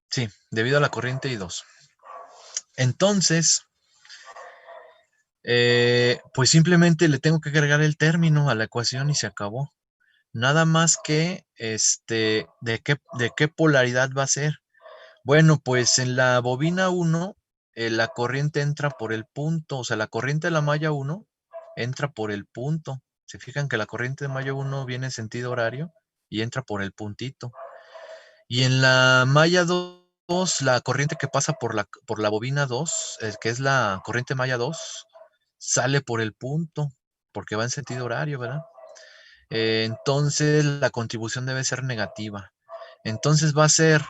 Sí, debido a la corriente I2. Entonces, pues simplemente le tengo que agregar el término a la ecuación y se acabó. Nada más que, ¿de qué polaridad va a ser? Bueno, pues en la bobina 1, la corriente entra por el punto, o sea, la corriente de la malla 1 entra por el punto. Se fijan que la corriente de malla 1 viene en sentido horario y entra por el puntito. Y en la malla 2, la corriente que pasa por la bobina 2, que es la corriente malla 2, sale por el punto, porque va en sentido horario, ¿verdad? Entonces la contribución debe ser negativa. Entonces va a ser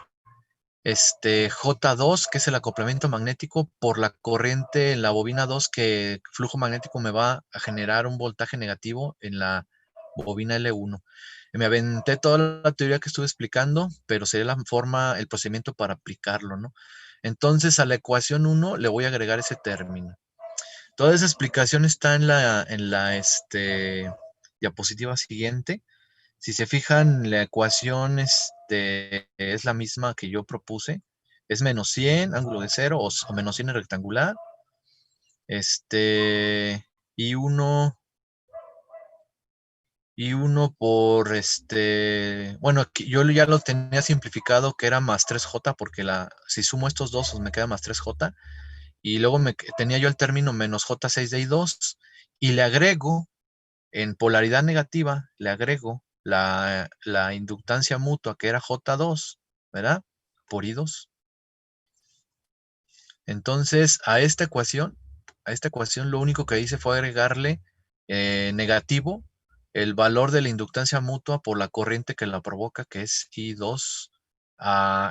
J2, que es el acoplamiento magnético, por la corriente en la bobina 2, que flujo magnético me va a generar un voltaje negativo en la bobina L1. Me aventé toda la teoría que estuve explicando, pero sería la forma, el procedimiento para aplicarlo, ¿no? Entonces a la ecuación 1 le voy a agregar ese término. Toda esa explicación está en la diapositiva siguiente. Si se fijan, la ecuación es la misma que yo propuse. Es menos 100, ángulo de 0, o menos 100 en rectangular. Y 1 por bueno, aquí yo ya lo tenía simplificado que era más 3J, porque si sumo estos dos, pues me queda más 3J. Y luego tenía yo el término menos J6 de I2, y le agrego, en polaridad negativa, le agrego la inductancia mutua, que era J2, ¿verdad? Por I2. Entonces, a esta ecuación lo único que hice fue agregarle negativo el valor de la inductancia mutua por la corriente que la provoca, que es I2.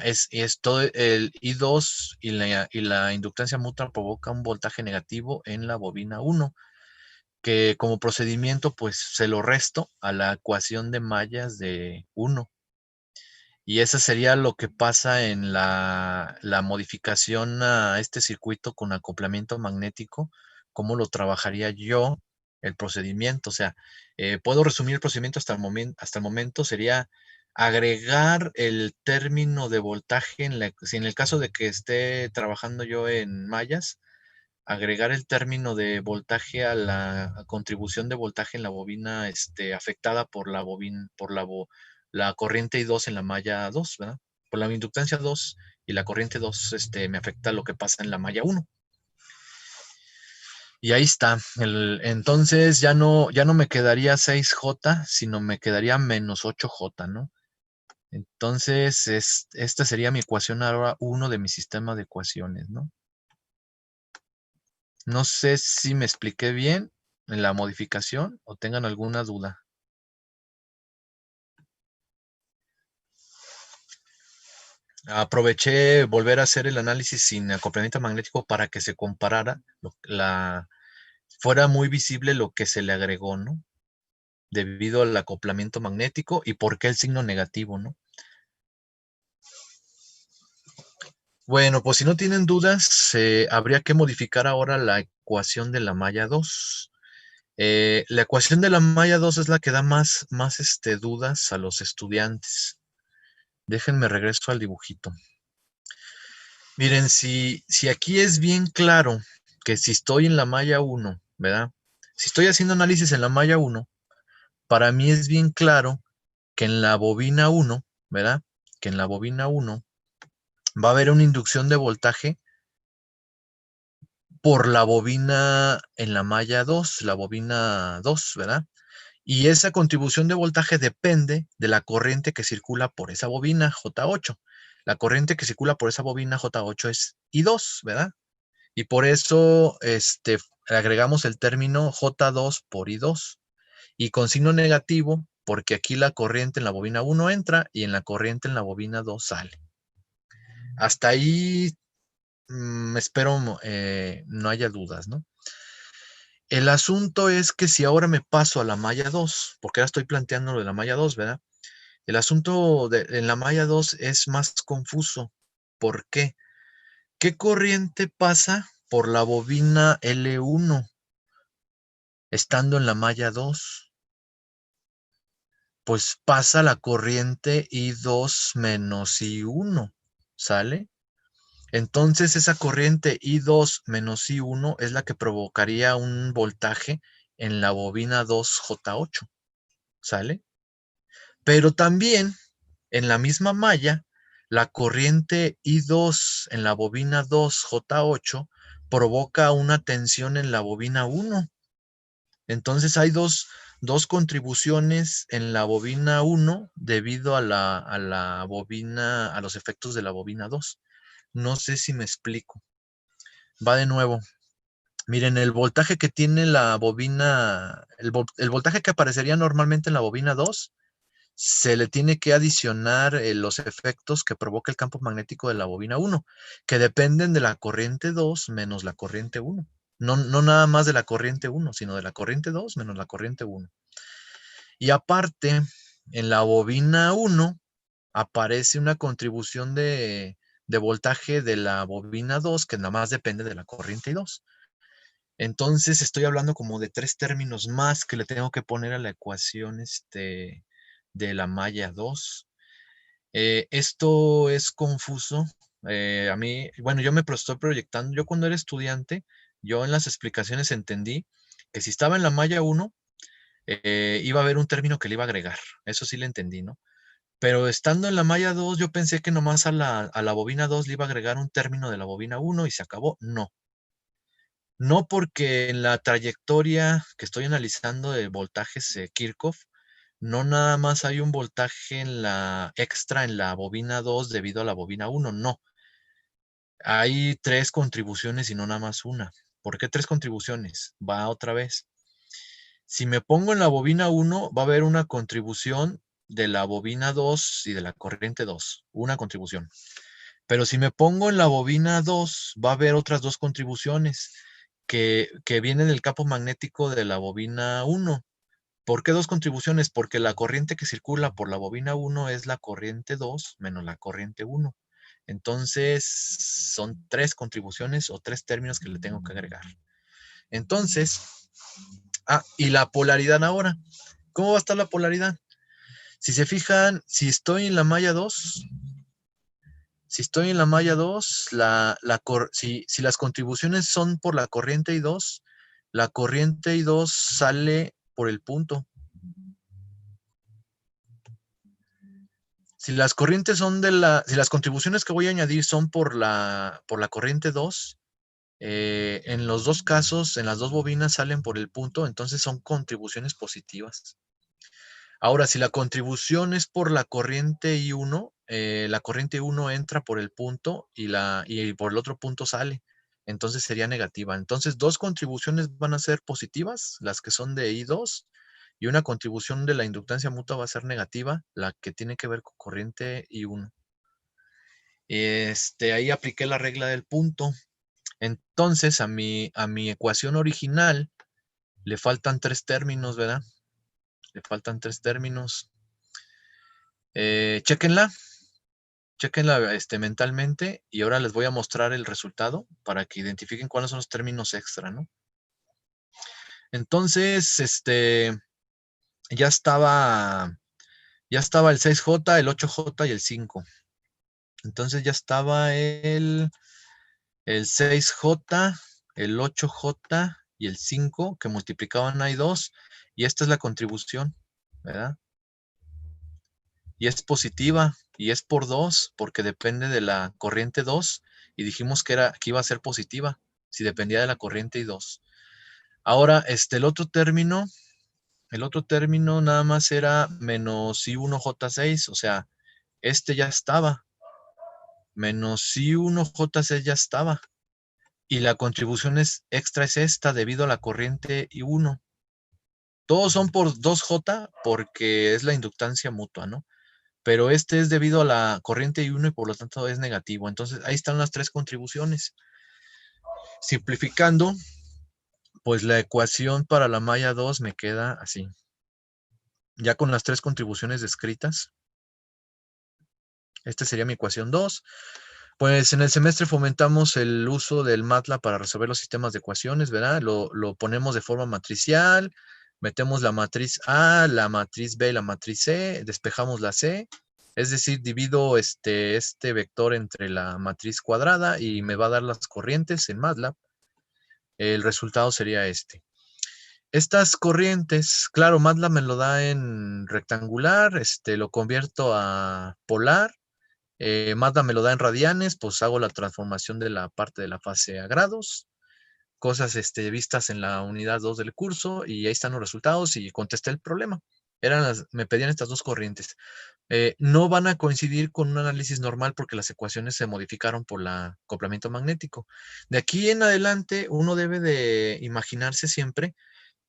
Es todo el I2 y la inductancia mutua provoca un voltaje negativo en la bobina 1, que como procedimiento pues se lo resto a la ecuación de mallas de 1. Y eso sería lo que pasa en la modificación a este circuito con acoplamiento magnético, cómo lo trabajaría yo, el procedimiento. O sea, puedo resumir el procedimiento hasta el momento, sería agregar el término de voltaje, si en el caso de que esté trabajando yo en mallas, agregar el término de voltaje a la contribución de voltaje en la bobina afectada por la bobina, la corriente I2 en la malla 2, ¿verdad? Por la inductancia 2 y la corriente 2 me afecta lo que pasa en la malla 1. Y ahí está. Entonces ya no me quedaría 6J, sino me quedaría menos 8J, ¿no? Entonces, esta sería mi ecuación ahora 1 de mi sistema de ecuaciones, ¿no? No sé si me expliqué bien en la modificación o tengan alguna duda. Aproveché volver a hacer el análisis sin acoplamiento magnético para que se comparara, fuera muy visible lo que se le agregó, ¿no? Debido al acoplamiento magnético y por qué el signo negativo, ¿no? Bueno, pues si no tienen dudas, habría que modificar ahora la ecuación de la malla 2. La ecuación de la malla 2 es la que da más dudas a los estudiantes. Déjenme regreso al dibujito. Miren, si aquí es bien claro que si estoy en la malla 1, ¿verdad? Si estoy haciendo análisis en la malla 1, para mí es bien claro que en la bobina 1, ¿verdad? Que en la bobina 1 va a haber una inducción de voltaje por la bobina en la malla 2, la bobina 2, ¿verdad? Y esa contribución de voltaje depende de la corriente que circula por esa bobina J8. La corriente que circula por esa bobina J8 es I2, ¿verdad? Y por eso agregamos el término J2 por I2. Y con signo negativo, porque aquí la corriente en la bobina 1 entra y en la corriente en la bobina 2 sale. Hasta ahí espero no haya dudas, ¿no? El asunto es que si ahora me paso a la malla 2, porque ahora estoy planteando lo de la malla 2, ¿verdad? El asunto en la malla 2 es más confuso. ¿Por qué? ¿Qué corriente pasa por la bobina L1 estando en la malla 2? Pues pasa la corriente I2 menos I1, ¿sale? Entonces esa corriente I2 menos I1 es la que provocaría un voltaje en la bobina 2J8, ¿sale? Pero también en la misma malla, la corriente I2 en la bobina 2J8 provoca una tensión en la bobina 1. Entonces hay dos contribuciones en la bobina 1 debido a la bobina, a los efectos de la bobina 2. No sé si me explico. Va de nuevo. Miren, el voltaje que tiene la bobina, el voltaje que aparecería normalmente en la bobina 2, se le tiene que adicionar los efectos que provoca el campo magnético de la bobina 1, que dependen de la corriente 2 menos la corriente 1. No nada más de la corriente 1, sino de la corriente 2 menos la corriente 1. Y aparte, en la bobina 1 aparece una contribución de voltaje de la bobina 2 que nada más depende de la corriente 2. Entonces estoy hablando como de tres términos más que le tengo que poner a la ecuación de la malla 2. Esto es confuso. A mí, bueno, yo me estoy proyectando. Yo cuando era estudiante, yo en las explicaciones entendí que si estaba en la malla 1, iba a haber un término que le iba a agregar. Eso sí le entendí, ¿no? Pero estando en la malla 2, yo pensé que nomás a la bobina 2 le iba a agregar un término de la bobina 1 y se acabó. No. No, porque en la trayectoria que estoy analizando de voltajes Kirchhoff, no nada más hay un voltaje en la extra en la bobina 2 debido a la bobina 1, no. Hay tres contribuciones y no nada más una. ¿Por qué tres contribuciones? Va otra vez. Si me pongo en la bobina 1, va a haber una contribución de la bobina 2 y de la corriente 2. Una contribución. Pero si me pongo en la bobina 2, va a haber otras dos contribuciones que vienen del campo magnético de la bobina 1. ¿Por qué dos contribuciones? Porque la corriente que circula por la bobina 1 es la corriente 2 menos la corriente 1. Entonces, son tres contribuciones o tres términos que le tengo que agregar. Entonces, y la polaridad ahora. ¿Cómo va a estar la polaridad? Si se fijan, si estoy en la malla 2, si las contribuciones son por la corriente I2, la corriente I2 sale por el punto. Si las corrientes son si las contribuciones que voy a añadir son por la corriente 2, en los dos casos, en las dos bobinas salen por el punto, entonces son contribuciones positivas. Ahora, si la contribución es por la corriente I1, la corriente I1 entra por el punto y por el otro punto sale. Entonces sería negativa. Entonces, dos contribuciones van a ser positivas, las que son de I2, y una contribución de la inductancia mutua va a ser negativa, la que tiene que ver con corriente I1. Ahí apliqué la regla del punto. Entonces, a mi ecuación original le faltan 3 términos, ¿verdad? Le faltan 3 términos. Chéquenla, chéquenla mentalmente y ahora les voy a mostrar el resultado para que identifiquen cuáles son los términos extra, ¿no? Entonces, ya estaba el 6J, el 8J y el 5. Entonces ya estaba el 6J, el 8J y el 5 que multiplicaban a 2 y esta es la contribución, ¿verdad? Y es positiva y es por 2 porque depende de la corriente 2 y dijimos que iba a ser positiva si dependía de la corriente y 2. Ahora, el otro término nada más era menos I1J6, o sea, ya estaba, menos I1J6 ya estaba. Y la contribución extra es esta debido a la corriente I1. Todos son por 2J porque es la inductancia mutua, ¿no? Pero es debido a la corriente I1 y por lo tanto es negativo. Entonces ahí están las 3 contribuciones. Simplificando, pues la ecuación para la malla 2 me queda así. Ya con las 3 contribuciones descritas. Esta sería mi ecuación 2. Pues en el semestre fomentamos el uso del MATLAB para resolver los sistemas de ecuaciones, ¿verdad? Lo ponemos de forma matricial, metemos la matriz A, la matriz B y la matriz C, despejamos la C, es decir, divido este vector entre la matriz cuadrada y me va a dar las corrientes en MATLAB. El resultado sería este. Estas corrientes, claro, MATLAB me lo da en rectangular, lo convierto a polar. MATLAB me lo da en radianes, pues hago la transformación de la parte de la fase a grados, cosas vistas en la unidad 2 del curso, y ahí están los resultados y contesté el problema. Me pedían estas 2 corrientes. No van a coincidir con un análisis normal porque las ecuaciones se modificaron por el acoplamiento magnético. De aquí en adelante, uno debe de imaginarse siempre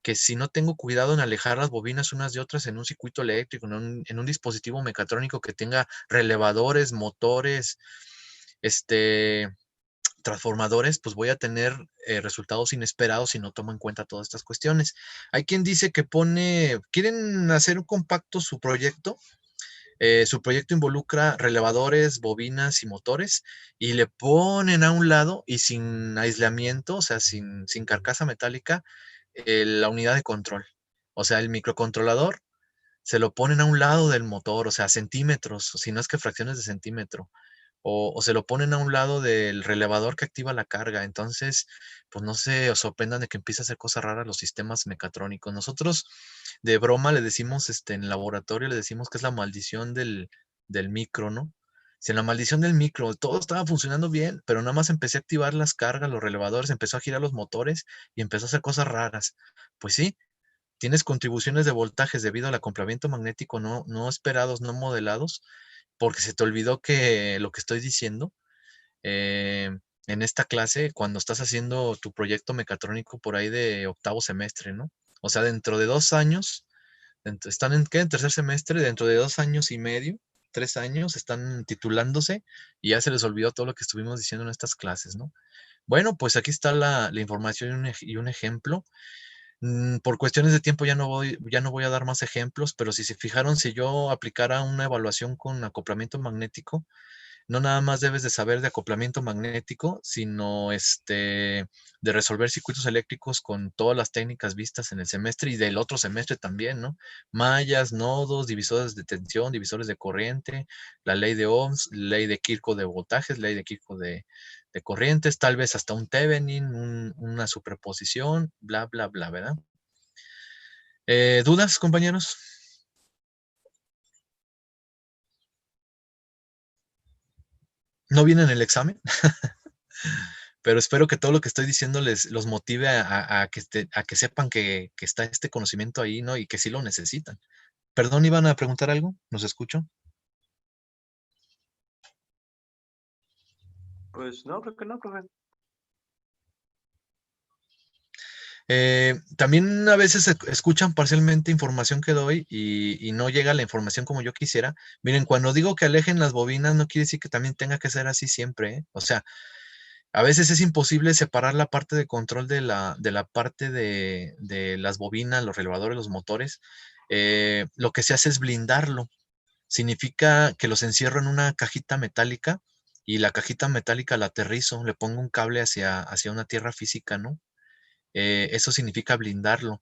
que si no tengo cuidado en alejar las bobinas unas de otras en un circuito eléctrico, en un dispositivo mecatrónico que tenga relevadores, motores, este, transformadores, pues voy a tener resultados inesperados si no tomo en cuenta todas estas cuestiones. Hay quien dice que quieren hacer un compacto su proyecto. Su proyecto involucra relevadores, bobinas y motores y le ponen a un lado y sin aislamiento, o sea, sin carcasa metálica, la unidad de control. O sea, el microcontrolador se lo ponen a un lado del motor, o sea, centímetros, si no es que fracciones de centímetro. O se lo ponen a un lado del relevador que activa la carga. Entonces, pues no se os sorprendan de que empiece a hacer cosas raras los sistemas mecatrónicos. Nosotros de broma le decimos, en el laboratorio le decimos que es la maldición del micro, ¿no? Si en la maldición del micro todo estaba funcionando bien, pero nada más empecé a activar las cargas, los relevadores, empezó a girar los motores y empezó a hacer cosas raras. Pues sí, tienes contribuciones de voltajes debido al acoplamiento magnético no esperados, no modelados, porque se te olvidó que lo que estoy diciendo eh, en esta clase, cuando estás haciendo tu proyecto mecatrónico por ahí de octavo semestre, ¿no? O sea, dentro de 2 años, están en tercer semestre, dentro de 2 años y medio, 3 años, están titulándose y ya se les olvidó todo lo que estuvimos diciendo en estas clases, ¿no? Bueno, pues aquí está la información y un ejemplo. Por cuestiones de tiempo ya no voy a dar más ejemplos, pero si se fijaron, si yo aplicara una evaluación con acoplamiento magnético, no nada más debes de saber de acoplamiento magnético, sino de resolver circuitos eléctricos con todas las técnicas vistas en el semestre y del otro semestre también, ¿no? Mallas, nodos, divisores de tensión, divisores de corriente, la ley de Ohms, ley de Kirchhoff de voltajes, ley de Kirchhoff de corrientes, tal vez hasta un Thevenin, una superposición, bla, bla, bla, ¿verdad? ¿Dudas, compañeros? ¿No viene en el examen? Pero espero que todo lo que estoy diciendo los motive a que sepan que está este conocimiento ahí, ¿no? Y que sí lo necesitan. Perdón, ¿iban a preguntar algo? ¿Nos escucho? Pues no, creo que no, profe. También a veces escuchan parcialmente información que doy y no llega la información como yo quisiera. Miren, cuando digo que alejen las bobinas, no quiere decir que también tenga que ser así siempre, ¿eh? O sea, a veces es imposible separar la parte de control de la parte de las bobinas, los relevadores, los motores. Lo que se hace es blindarlo. Significa que los encierro en una cajita metálica y la cajita metálica la aterrizo, le pongo un cable hacia una tierra física, ¿no? Eso significa blindarlo,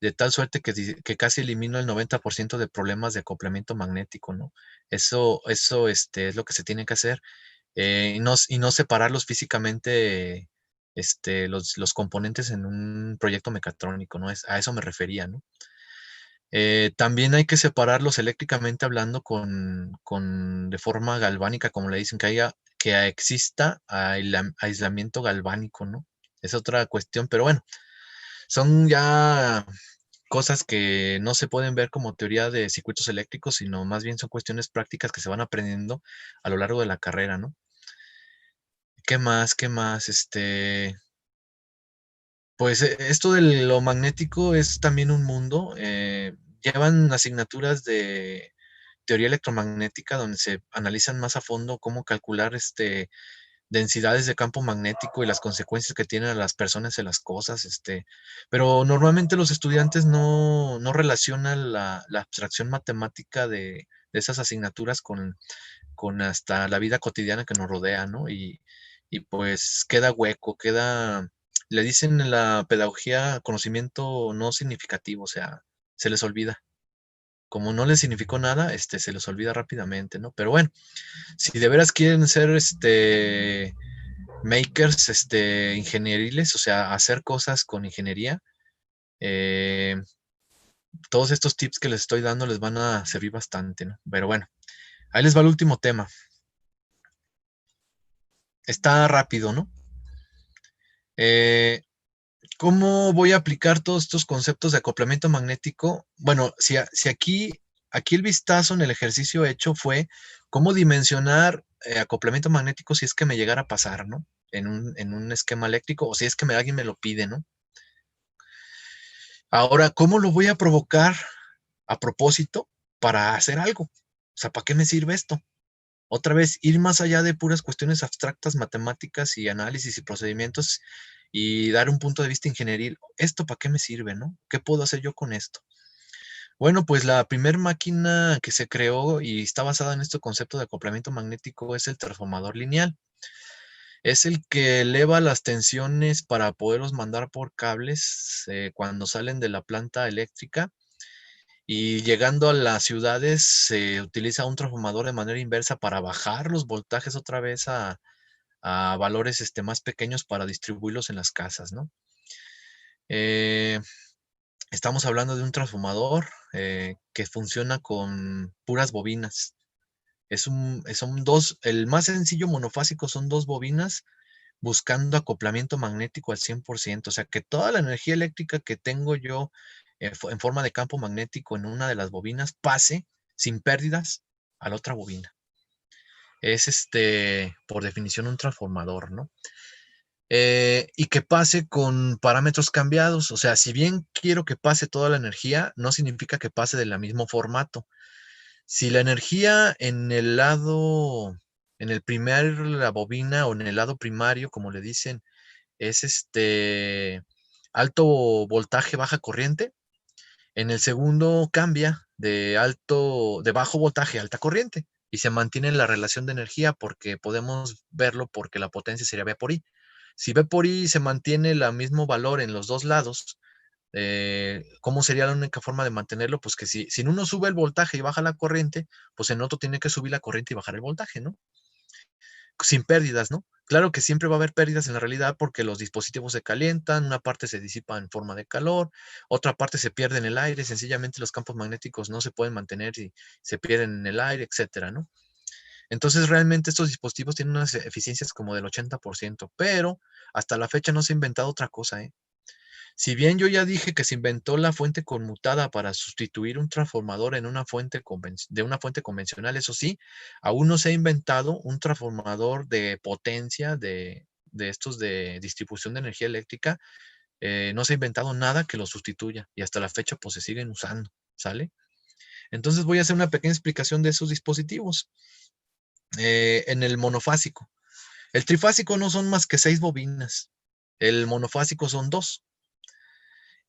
de tal suerte que casi elimino el 90% de problemas de acoplamiento magnético, ¿no? Eso es lo que se tiene que hacer, y no separarlos físicamente, los componentes en un proyecto mecatrónico, ¿no? A eso me refería, ¿no? También hay que separarlos eléctricamente hablando de forma galvánica, como le dicen, que exista aislamiento galvánico, ¿no? Es otra cuestión, pero bueno, son ya cosas que no se pueden ver como teoría de circuitos eléctricos, sino más bien son cuestiones prácticas que se van aprendiendo a lo largo de la carrera, ¿no? ¿Qué más? ¿Qué más? Pues esto de lo magnético es también un mundo. Llevan asignaturas de teoría electromagnética donde se analizan más a fondo cómo calcular densidades de campo magnético y las consecuencias que tienen a las personas y a las cosas. Pero normalmente los estudiantes no relacionan la abstracción matemática de esas asignaturas con hasta la vida cotidiana que nos rodea, ¿no? Y pues queda hueco, le dicen en la pedagogía conocimiento no significativo, o sea, se les olvida. Como no les significó nada, se les olvida rápidamente, ¿no? Pero bueno, si de veras quieren ser, makers, ingenieriles, o sea, hacer cosas con ingeniería, eh, todos estos tips que les estoy dando les van a servir bastante, ¿no? Pero bueno, ahí les va el último tema. Está rápido, ¿no? Eh, ¿Cómo voy a aplicar todos estos conceptos de acoplamiento magnético? Bueno, si aquí el vistazo en el ejercicio hecho fue cómo dimensionar acoplamiento magnético si es que me llegara a pasar, ¿no? En un esquema eléctrico o si es que alguien me lo pide, ¿no? Ahora, ¿cómo lo voy a provocar a propósito para hacer algo? O sea, ¿para qué me sirve esto? Otra vez, ir más allá de puras cuestiones abstractas, matemáticas y análisis y procedimientos y dar un punto de vista ingenieril. ¿Esto para qué me sirve, no? ¿Qué puedo hacer yo con esto? Bueno, pues la primer máquina que se creó y está basada en este concepto de acoplamiento magnético es el transformador lineal. Es el que eleva las tensiones para poderlos mandar por cables cuando salen de la planta eléctrica y llegando a las ciudades se utiliza un transformador de manera inversa para bajar los voltajes otra vez a valores más pequeños para distribuirlos en las casas, ¿no? Eh, Estamos hablando de un transformador que funciona con puras bobinas. Son dos, el más sencillo monofásico son dos bobinas buscando acoplamiento magnético al 100%, o sea, que toda la energía eléctrica que tengo yo en forma de campo magnético en una de las bobinas pase sin pérdidas a la otra bobina. Es por definición un transformador, ¿no? Y que pase con parámetros cambiados, o sea, si bien quiero que pase toda la energía, no significa que pase del mismo formato. Si la energía en el primer, la bobina o en el lado primario, como le dicen, es alto voltaje, baja corriente. En el segundo cambia de bajo voltaje a alta corriente y se mantiene la relación de energía porque podemos verlo porque la potencia sería V por I. Si V por I se mantiene el mismo valor en los dos lados, ¿cómo sería la única forma de mantenerlo? Pues que si en uno sube el voltaje y baja la corriente, pues en otro tiene que subir la corriente y bajar el voltaje, ¿no? Sin pérdidas, ¿no? Claro que siempre va a haber pérdidas en la realidad porque los dispositivos se calientan, una parte se disipa en forma de calor, otra parte se pierde en el aire, sencillamente los campos magnéticos no se pueden mantener y se pierden en el aire, etcétera, ¿no? Entonces, realmente estos dispositivos tienen unas eficiencias como del 80%, pero hasta la fecha no se ha inventado otra cosa, ¿eh? Si bien yo ya dije que se inventó la fuente conmutada para sustituir un transformador en de una fuente convencional, eso sí, aún no se ha inventado un transformador de potencia de estos de distribución de energía eléctrica No se ha inventado nada que lo sustituya y hasta la fecha pues se siguen usando, ¿sale? Entonces voy a hacer una pequeña explicación de esos dispositivos. En el monofásico. El trifásico no son más que 6 bobinas. El monofásico son 2.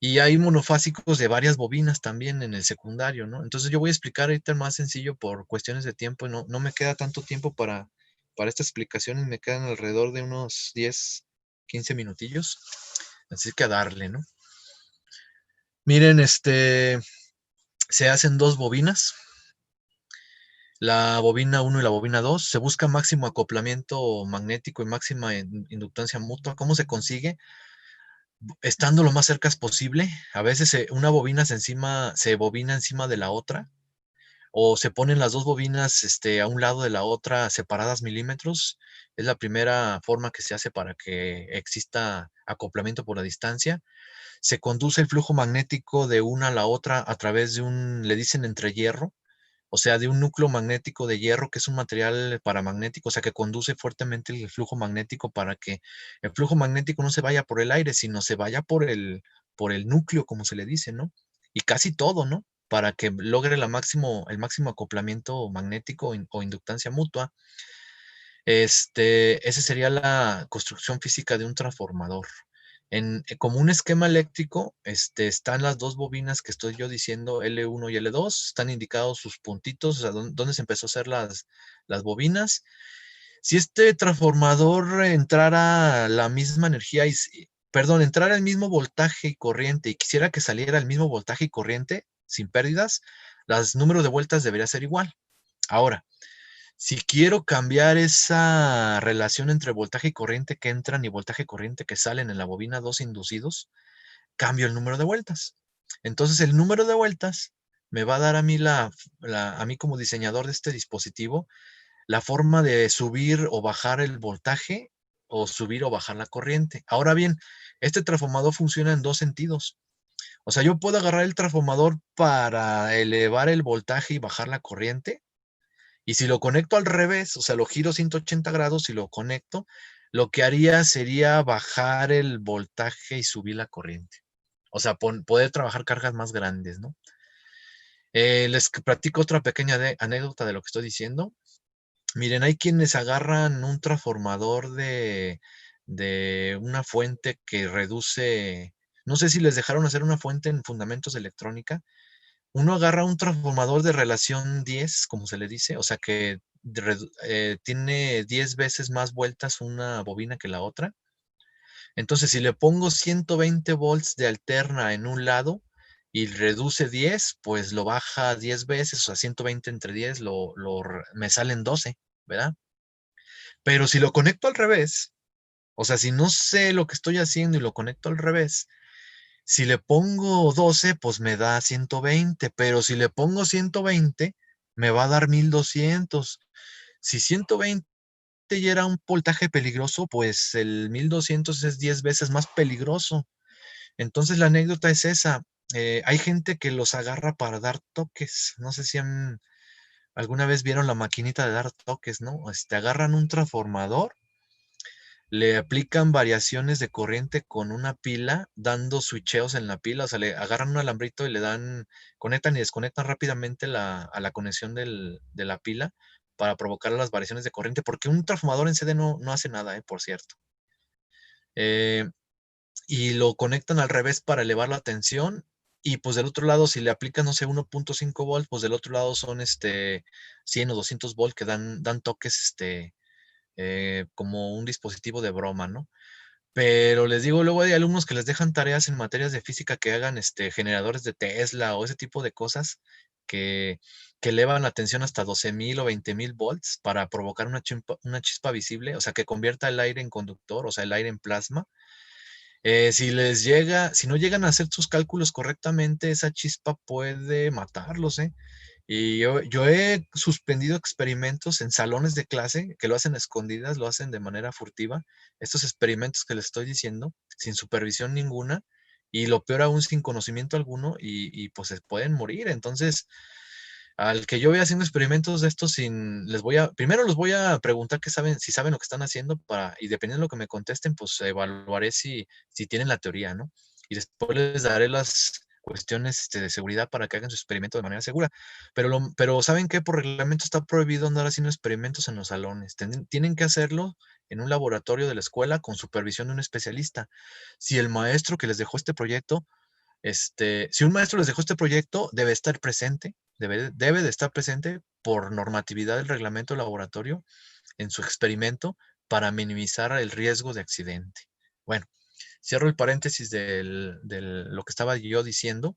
Y hay monofásicos de varias bobinas también en el secundario, ¿no? Entonces yo voy a explicar ahorita más sencillo por cuestiones de tiempo. No me queda tanto tiempo para esta explicación y me quedan alrededor de unos 10, 15 minutillos. Así que a darle, ¿no? Miren, se hacen 2 bobinas. La bobina 1 y la bobina 2. Se busca máximo acoplamiento magnético y máxima inductancia mutua. ¿Cómo se consigue? Estando lo más cerca posible. A veces una bobina se bobina encima de la otra, o se ponen las dos bobinas a un lado de la otra separadas milímetros. Es la primera forma que se hace para que exista acoplamiento por la distancia. Se conduce el flujo magnético de una a la otra a través de le dicen entrehierro, o sea, de un núcleo magnético de hierro, que es un material paramagnético, o sea, que conduce fuertemente el flujo magnético para que el flujo magnético no se vaya por el aire, sino se vaya por el núcleo, como se le dice, ¿no? Y casi todo, ¿no? Para que logre el máximo acoplamiento magnético o inductancia mutua. Esa sería la construcción física de un transformador. Como un esquema eléctrico, están las dos bobinas que estoy yo diciendo, L1 y L2, están indicados sus puntitos, o sea, dónde se empezó a hacer las bobinas. Si este transformador entrara la misma energía, perdón, entrara el mismo voltaje y corriente y quisiera que saliera el mismo voltaje y corriente sin pérdidas, los números de vueltas debería ser igual. Ahora, si quiero cambiar esa relación entre voltaje y corriente que entran y voltaje y corriente que salen en la bobina 2 inducidos, cambio el número de vueltas. Entonces, el número de vueltas me va a dar a mí, a mí como diseñador de este dispositivo, la forma de subir o bajar el voltaje o subir o bajar la corriente. Ahora bien, este transformador funciona en dos sentidos. O sea, yo puedo agarrar el transformador para elevar el voltaje y bajar la corriente, y si lo conecto al revés, o sea, lo giro 180 grados y lo conecto, lo que haría sería bajar el voltaje y subir la corriente. O sea, poder trabajar cargas más grandes, ¿no? Les platico otra pequeña anécdota de lo que estoy diciendo. Miren, hay quienes agarran un transformador de una fuente que reduce, no sé si les dejaron hacer una fuente en fundamentos de electrónica. Uno agarra un transformador de relación 10, como se le dice, o sea que tiene 10 veces más vueltas una bobina que la otra. Entonces, si le pongo 120 volts de alterna en un lado y reduce 10, pues lo baja 10 veces, o sea, 120 entre 10 me salen 12, ¿verdad? Pero si lo conecto al revés, o sea, si no sé lo que estoy haciendo y lo conecto al revés, si le pongo 12, pues me da 120, pero si le pongo 120, me va a dar 1200. Si 120 ya era un voltaje peligroso, pues el 1200 es 10 veces más peligroso. Entonces la anécdota es esa. Hay gente que los agarra para dar toques. No sé si alguna vez vieron la maquinita de dar toques, ¿no? Agarran un transformador, le aplican variaciones de corriente con una pila, dando switcheos en la pila, o sea, le agarran un alambrito y le dan, conectan y desconectan rápidamente a la conexión de la pila para provocar las variaciones de corriente, porque un transformador en CD no hace nada, por cierto. Eh, y lo conectan al revés para elevar la tensión, y pues del otro lado, si le aplican, no sé, 1.5 volts, pues del otro lado son 100 o 200 volts que dan toques, como un dispositivo de broma, ¿no? Pero les digo, luego hay alumnos que les dejan tareas en materias de física que hagan generadores de Tesla o ese tipo de cosas que, que elevan la tensión hasta 12,000 o 20,000 volts para provocar una chispa visible, o sea, que convierta el aire en conductor, o sea, el aire en plasma. Si no llegan a hacer sus cálculos correctamente, esa chispa puede matarlos, ¿eh? Y yo he suspendido experimentos en salones de clase que lo hacen a escondidas, lo hacen de manera furtiva. Estos experimentos que les estoy diciendo, sin supervisión ninguna, y lo peor aún sin conocimiento alguno, y pues se pueden morir. Entonces, Al que yo vaya haciendo experimentos de estos primero los voy a preguntar si saben lo que están haciendo y dependiendo de lo que me contesten, pues evaluaré si tienen la teoría, ¿no? Y después les daré las cuestiones de seguridad para que hagan su experimento de manera segura. Pero ¿saben qué? Por reglamento está prohibido andar haciendo experimentos en los salones. Tienen que hacerlo en un laboratorio de la escuela con supervisión de un especialista. Si el maestro que les dejó este proyecto si un maestro les dejó este proyecto, debe estar presente, debe de estar presente por normatividad del reglamento laboratorio en su experimento para minimizar el riesgo de accidente. Bueno, cierro el paréntesis de lo que estaba yo diciendo.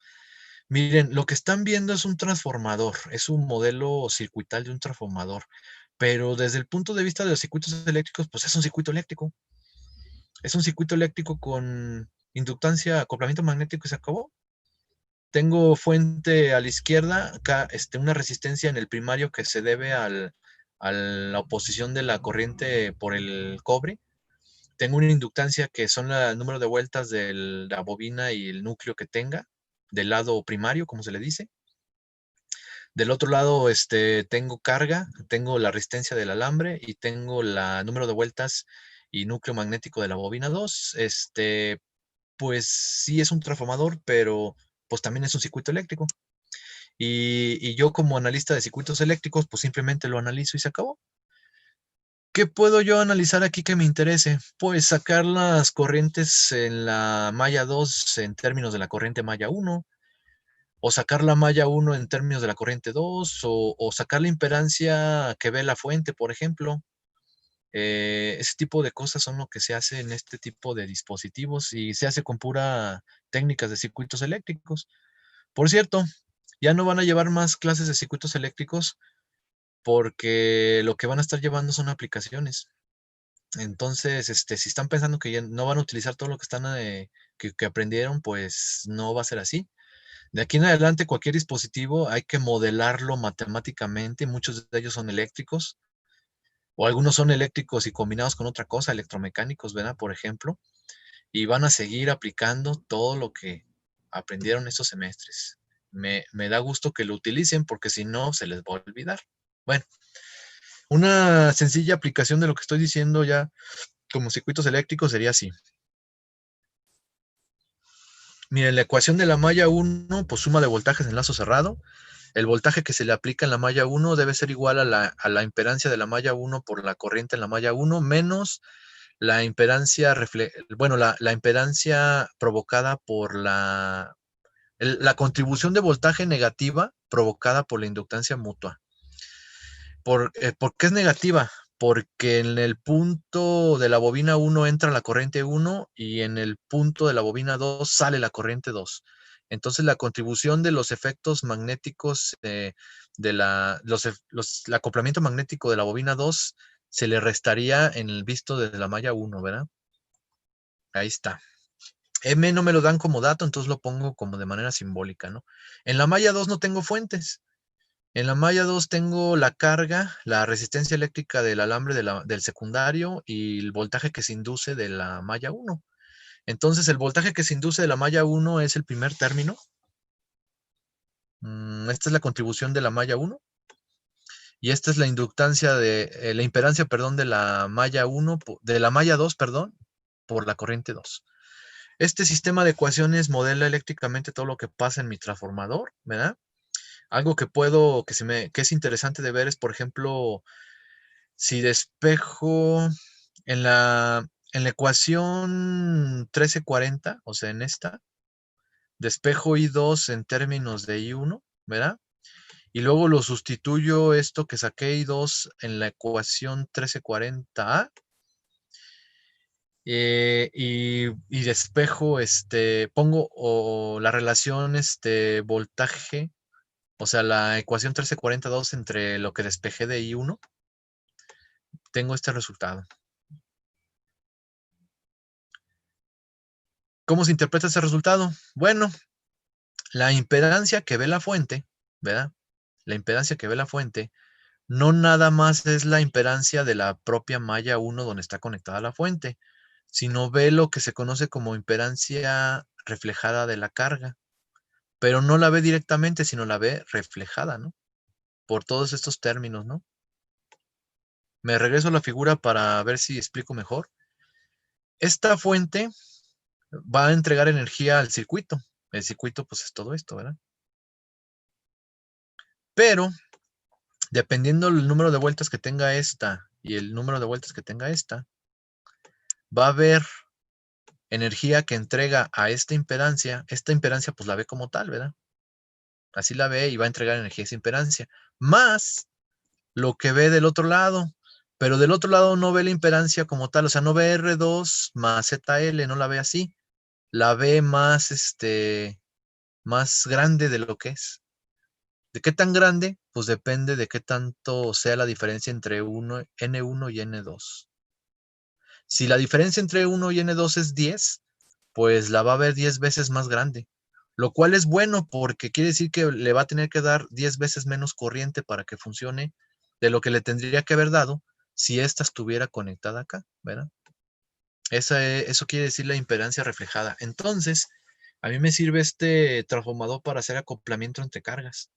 Miren, lo que están viendo es un transformador, es un modelo circuital de un transformador, pero desde el punto de vista de los circuitos eléctricos, pues es un circuito eléctrico. Es un circuito eléctrico con inductancia, acoplamiento magnético y se acabó. Tengo fuente a la izquierda, acá una resistencia en el primario que se debe a la oposición de la corriente por el cobre. Tengo una inductancia que son el número de vueltas de la bobina y el núcleo que tenga, del lado primario, como se le dice. Del otro lado, tengo carga, tengo la resistencia del alambre y tengo el número de vueltas y núcleo magnético de la bobina 2. Pues sí es un transformador, pero pues también es un circuito eléctrico. Y yo como analista de circuitos eléctricos, pues simplemente lo analizo y se acabó. ¿Qué puedo yo analizar aquí que me interese? Pues sacar las corrientes en la malla 2 en términos de la corriente malla 1, o sacar la malla 1 en términos de la corriente 2, o sacar la impedancia que ve la fuente, por ejemplo. Ese tipo de cosas son lo que se hace en este tipo de dispositivos y se hace con pura técnicas de circuitos eléctricos. Por cierto, ya no van a llevar más clases de circuitos eléctricos porque lo que van a estar llevando son aplicaciones. Entonces, si están pensando que ya no van a utilizar todo lo que están que aprendieron, pues no va a ser así. De aquí en adelante, cualquier dispositivo hay que modelarlo matemáticamente. Muchos de ellos son eléctricos, o algunos son eléctricos y combinados con otra cosa, electromecánicos, ¿verdad? Por ejemplo, y van a seguir aplicando todo lo que aprendieron estos semestres. Me da gusto que lo utilicen porque si no, se les va a olvidar. Bueno, una sencilla aplicación de lo que estoy diciendo ya como circuitos eléctricos sería así. Miren, la ecuación de la malla 1, pues suma de voltajes en lazo cerrado. El voltaje que se le aplica en la malla 1 debe ser igual a la impedancia de la malla 1 por la corriente en la malla 1 menos la impedancia, bueno, la impedancia provocada por la contribución de voltaje negativa provocada por la inductancia mutua. ¿Por qué es negativa? Porque en el punto de la bobina 1 entra la corriente 1 y en el punto de la bobina 2 sale la corriente 2. Entonces la contribución de los efectos magnéticos el acoplamiento magnético de la bobina 2 se le restaría en el visto desde la malla 1, ¿verdad? Ahí está. M no me lo dan como dato, entonces lo pongo como de manera simbólica, ¿no? En la malla 2 no tengo fuentes. En la malla 2 tengo la carga, la resistencia eléctrica del alambre del secundario y el voltaje que se induce de la malla 1. Entonces, el voltaje que se induce de la malla 1 es el primer término. Esta es la contribución de la malla 1. Y esta es la inductancia la impedancia, perdón, de la malla 1, de la malla 2, perdón, por la corriente 2. Este sistema de ecuaciones modela eléctricamente todo lo que pasa en mi transformador, ¿verdad? Algo que es interesante de ver es, por ejemplo, si despejo en la ecuación 1340, o sea, en esta, despejo I2 en términos de I1, ¿verdad? Y luego lo sustituyo esto que saqué I2 en la ecuación 1340A. Y despejo, pongo la relación, voltaje, o sea, la ecuación 1342 entre lo que despejé de I1, tengo este resultado. ¿Cómo se interpreta ese resultado? Bueno, la impedancia que ve la fuente, ¿verdad? La impedancia que ve la fuente no nada más es la impedancia de la propia malla 1 donde está conectada la fuente, sino ve lo que se conoce como impedancia reflejada de la carga, pero no la ve directamente, sino la ve reflejada, ¿no? por todos estos términos, ¿no? Me regreso a la figura para ver si explico mejor. Esta fuente va a entregar energía al circuito. El circuito, pues, es todo esto, ¿verdad? Pero, dependiendo del número de vueltas que tenga esta y el número de vueltas que tenga esta, va a haber energía que entrega a esta impedancia pues la ve como tal, ¿verdad? Así la ve y va a entregar energía a esa impedancia, más lo que ve del otro lado, pero del otro lado no ve la impedancia como tal, o sea, no ve R2 más ZL, no la ve así, la ve más, más grande de lo que es. ¿De qué tan grande? Pues depende de qué tanto sea la diferencia entre N1 y N2. Si la diferencia entre 1 y N2 es 10, pues la va a ver 10 veces más grande, lo cual es bueno porque quiere decir que le va a tener que dar 10 veces menos corriente para que funcione de lo que le tendría que haber dado si ésta estuviera conectada acá, ¿verdad? Eso quiere decir la impedancia reflejada. Entonces, a mí me sirve este transformador para hacer acoplamiento entre cargas.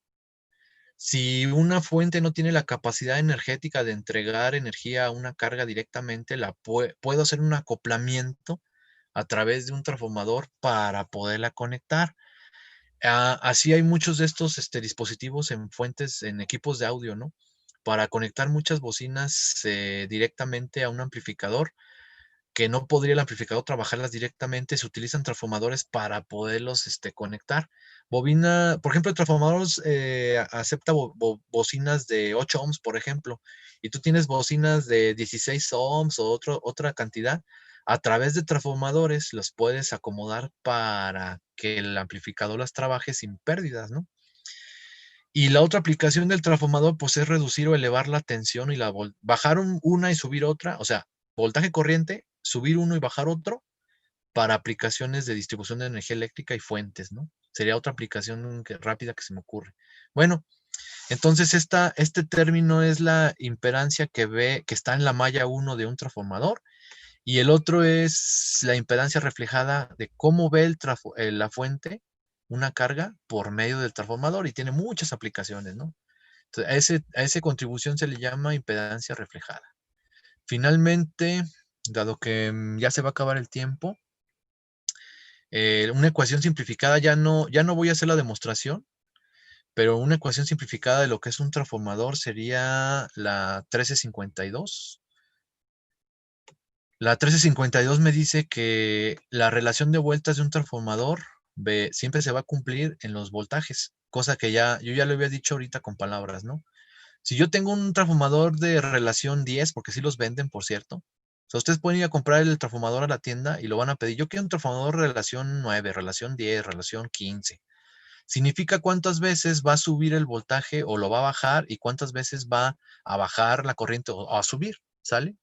Si una fuente no tiene la capacidad energética de entregar energía a una carga directamente, puedo hacer un acoplamiento a través de un transformador para poderla conectar. Así hay muchos de estos dispositivos en fuentes, en equipos de audio, ¿no? Para conectar muchas bocinas directamente a un amplificador, que no podría el amplificador trabajarlas directamente, se utilizan transformadores para poderlos conectar. Por ejemplo, el transformador acepta bocinas de 8 ohms, por ejemplo, y tú tienes bocinas de 16 ohms o otra cantidad. A través de transformadores los puedes acomodar para que el amplificador las trabaje sin pérdidas, ¿no? Y la otra aplicación del transformador, pues, es reducir o elevar la tensión y bajar una y subir otra, o sea, voltaje corriente, subir uno y bajar otro, para aplicaciones de distribución de energía eléctrica y fuentes, ¿no? Sería otra aplicación rápida que se me ocurre. Bueno, entonces este término es la impedancia que está en la malla 1 de un transformador, y el otro es la impedancia reflejada de cómo ve la fuente una carga por medio del transformador, y tiene muchas aplicaciones, ¿no? Entonces, a esa contribución se le llama impedancia reflejada. Finalmente, dado que ya se va a acabar el tiempo, una ecuación simplificada, ya no voy a hacer la demostración, pero una ecuación simplificada de lo que es un transformador sería la 1352. La 1352 me dice que la relación de vueltas de un transformador siempre se va a cumplir en los voltajes, cosa que yo ya lo había dicho ahorita con palabras, ¿no? Si yo tengo un transformador de relación 10, porque sí los venden, por cierto, o sea, ustedes pueden ir a comprar el transformador a la tienda y lo van a pedir. Yo quiero un transformador de relación 9, relación 10, relación 15. Significa cuántas veces va a subir el voltaje o lo va a bajar, y cuántas veces va a bajar la corriente o a subir, ¿sale?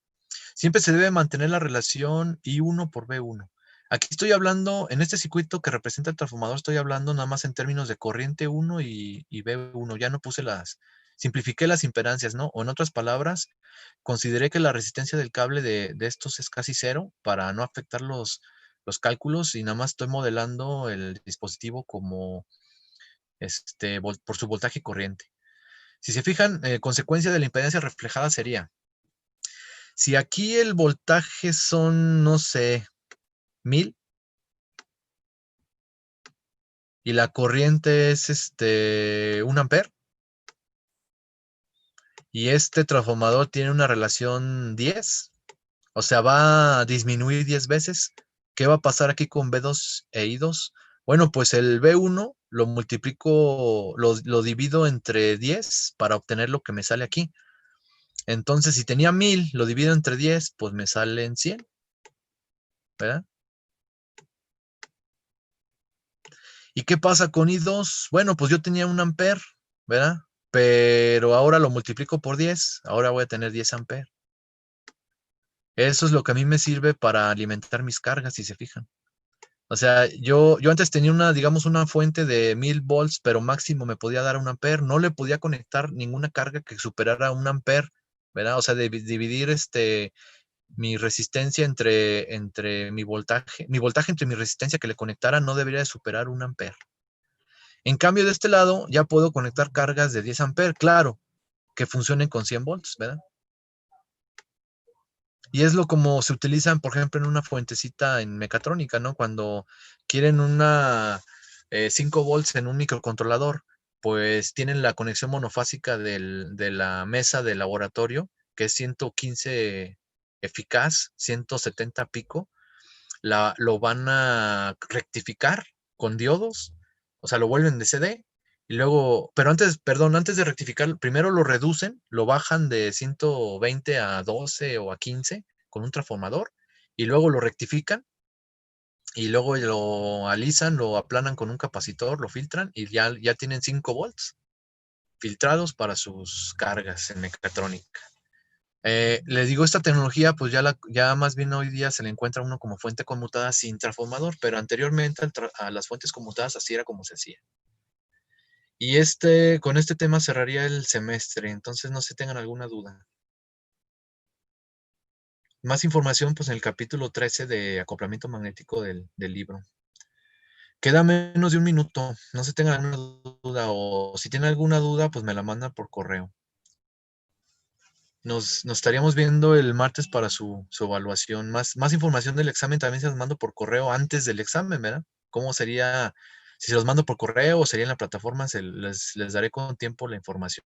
Siempre se debe mantener la relación I1 por V1. Aquí estoy hablando, en este circuito que representa el transformador, estoy hablando nada más en términos de corriente 1 y V1. Ya no simplifiqué las impedancias, ¿no? O en otras palabras, consideré que la resistencia del cable de estos es casi cero para no afectar los cálculos, y nada más estoy modelando el dispositivo como por su voltaje y corriente. Si se fijan, consecuencia de la impedancia reflejada sería, si aquí el voltaje son, no sé, 1000, y la corriente es 1 amper, y este transformador tiene una relación 10, o sea, va a disminuir 10 veces. ¿Qué va a pasar aquí con B2 e I2? Bueno, pues el B1 lo multiplico, lo divido entre 10 para obtener lo que me sale aquí. Entonces, si tenía 1000, lo divido entre 10, pues me salen 100, ¿verdad? ¿Y qué pasa con I2? Bueno, pues yo tenía 1 amper, ¿verdad? Pero ahora lo multiplico por 10, ahora voy a tener 10 amper. Eso es lo que a mí me sirve para alimentar mis cargas, si se fijan. O sea, yo antes tenía digamos, una fuente de 1000 volts, pero máximo me podía dar 1 amper. No le podía conectar ninguna carga que superara 1 amper, ¿verdad? O sea, dividir mi resistencia entre mi voltaje entre mi resistencia que le conectara no debería de superar 1 amper. En cambio, de este lado ya puedo conectar cargas de 10 amperes, claro, que funcionen con 100 volts, ¿verdad? Y es lo como se utilizan, por ejemplo, en una fuentecita en mecatrónica, ¿no? Cuando quieren una 5 volts en un microcontrolador, pues tienen la conexión monofásica de la mesa del laboratorio, que es 115 eficaz, 170 pico, lo van a rectificar con diodos, o sea, lo vuelven de CD y luego, pero antes, perdón, antes de rectificar, primero lo reducen, lo bajan de 120 a 12 o a 15 con un transformador y luego lo rectifican y luego lo alisan, lo aplanan con un capacitor, lo filtran y ya tienen 5 volts filtrados para sus cargas en mecatrónica. Les digo, esta tecnología, pues ya más bien hoy día se le encuentra uno como fuente conmutada sin transformador, pero anteriormente a las fuentes conmutadas así era como se hacía. Y con este tema cerraría el semestre, entonces no se tengan alguna duda. Más información, pues en el capítulo 13 de acoplamiento magnético del libro. Queda menos de un minuto, no se tengan alguna duda, o si tienen alguna duda, pues me la mandan por correo. Nos estaríamos viendo el martes para su evaluación. Más información del examen también se los mando por correo antes del examen, ¿verdad? ¿Cómo sería? Si se los mando por correo o sería en la plataforma, les daré con tiempo la información.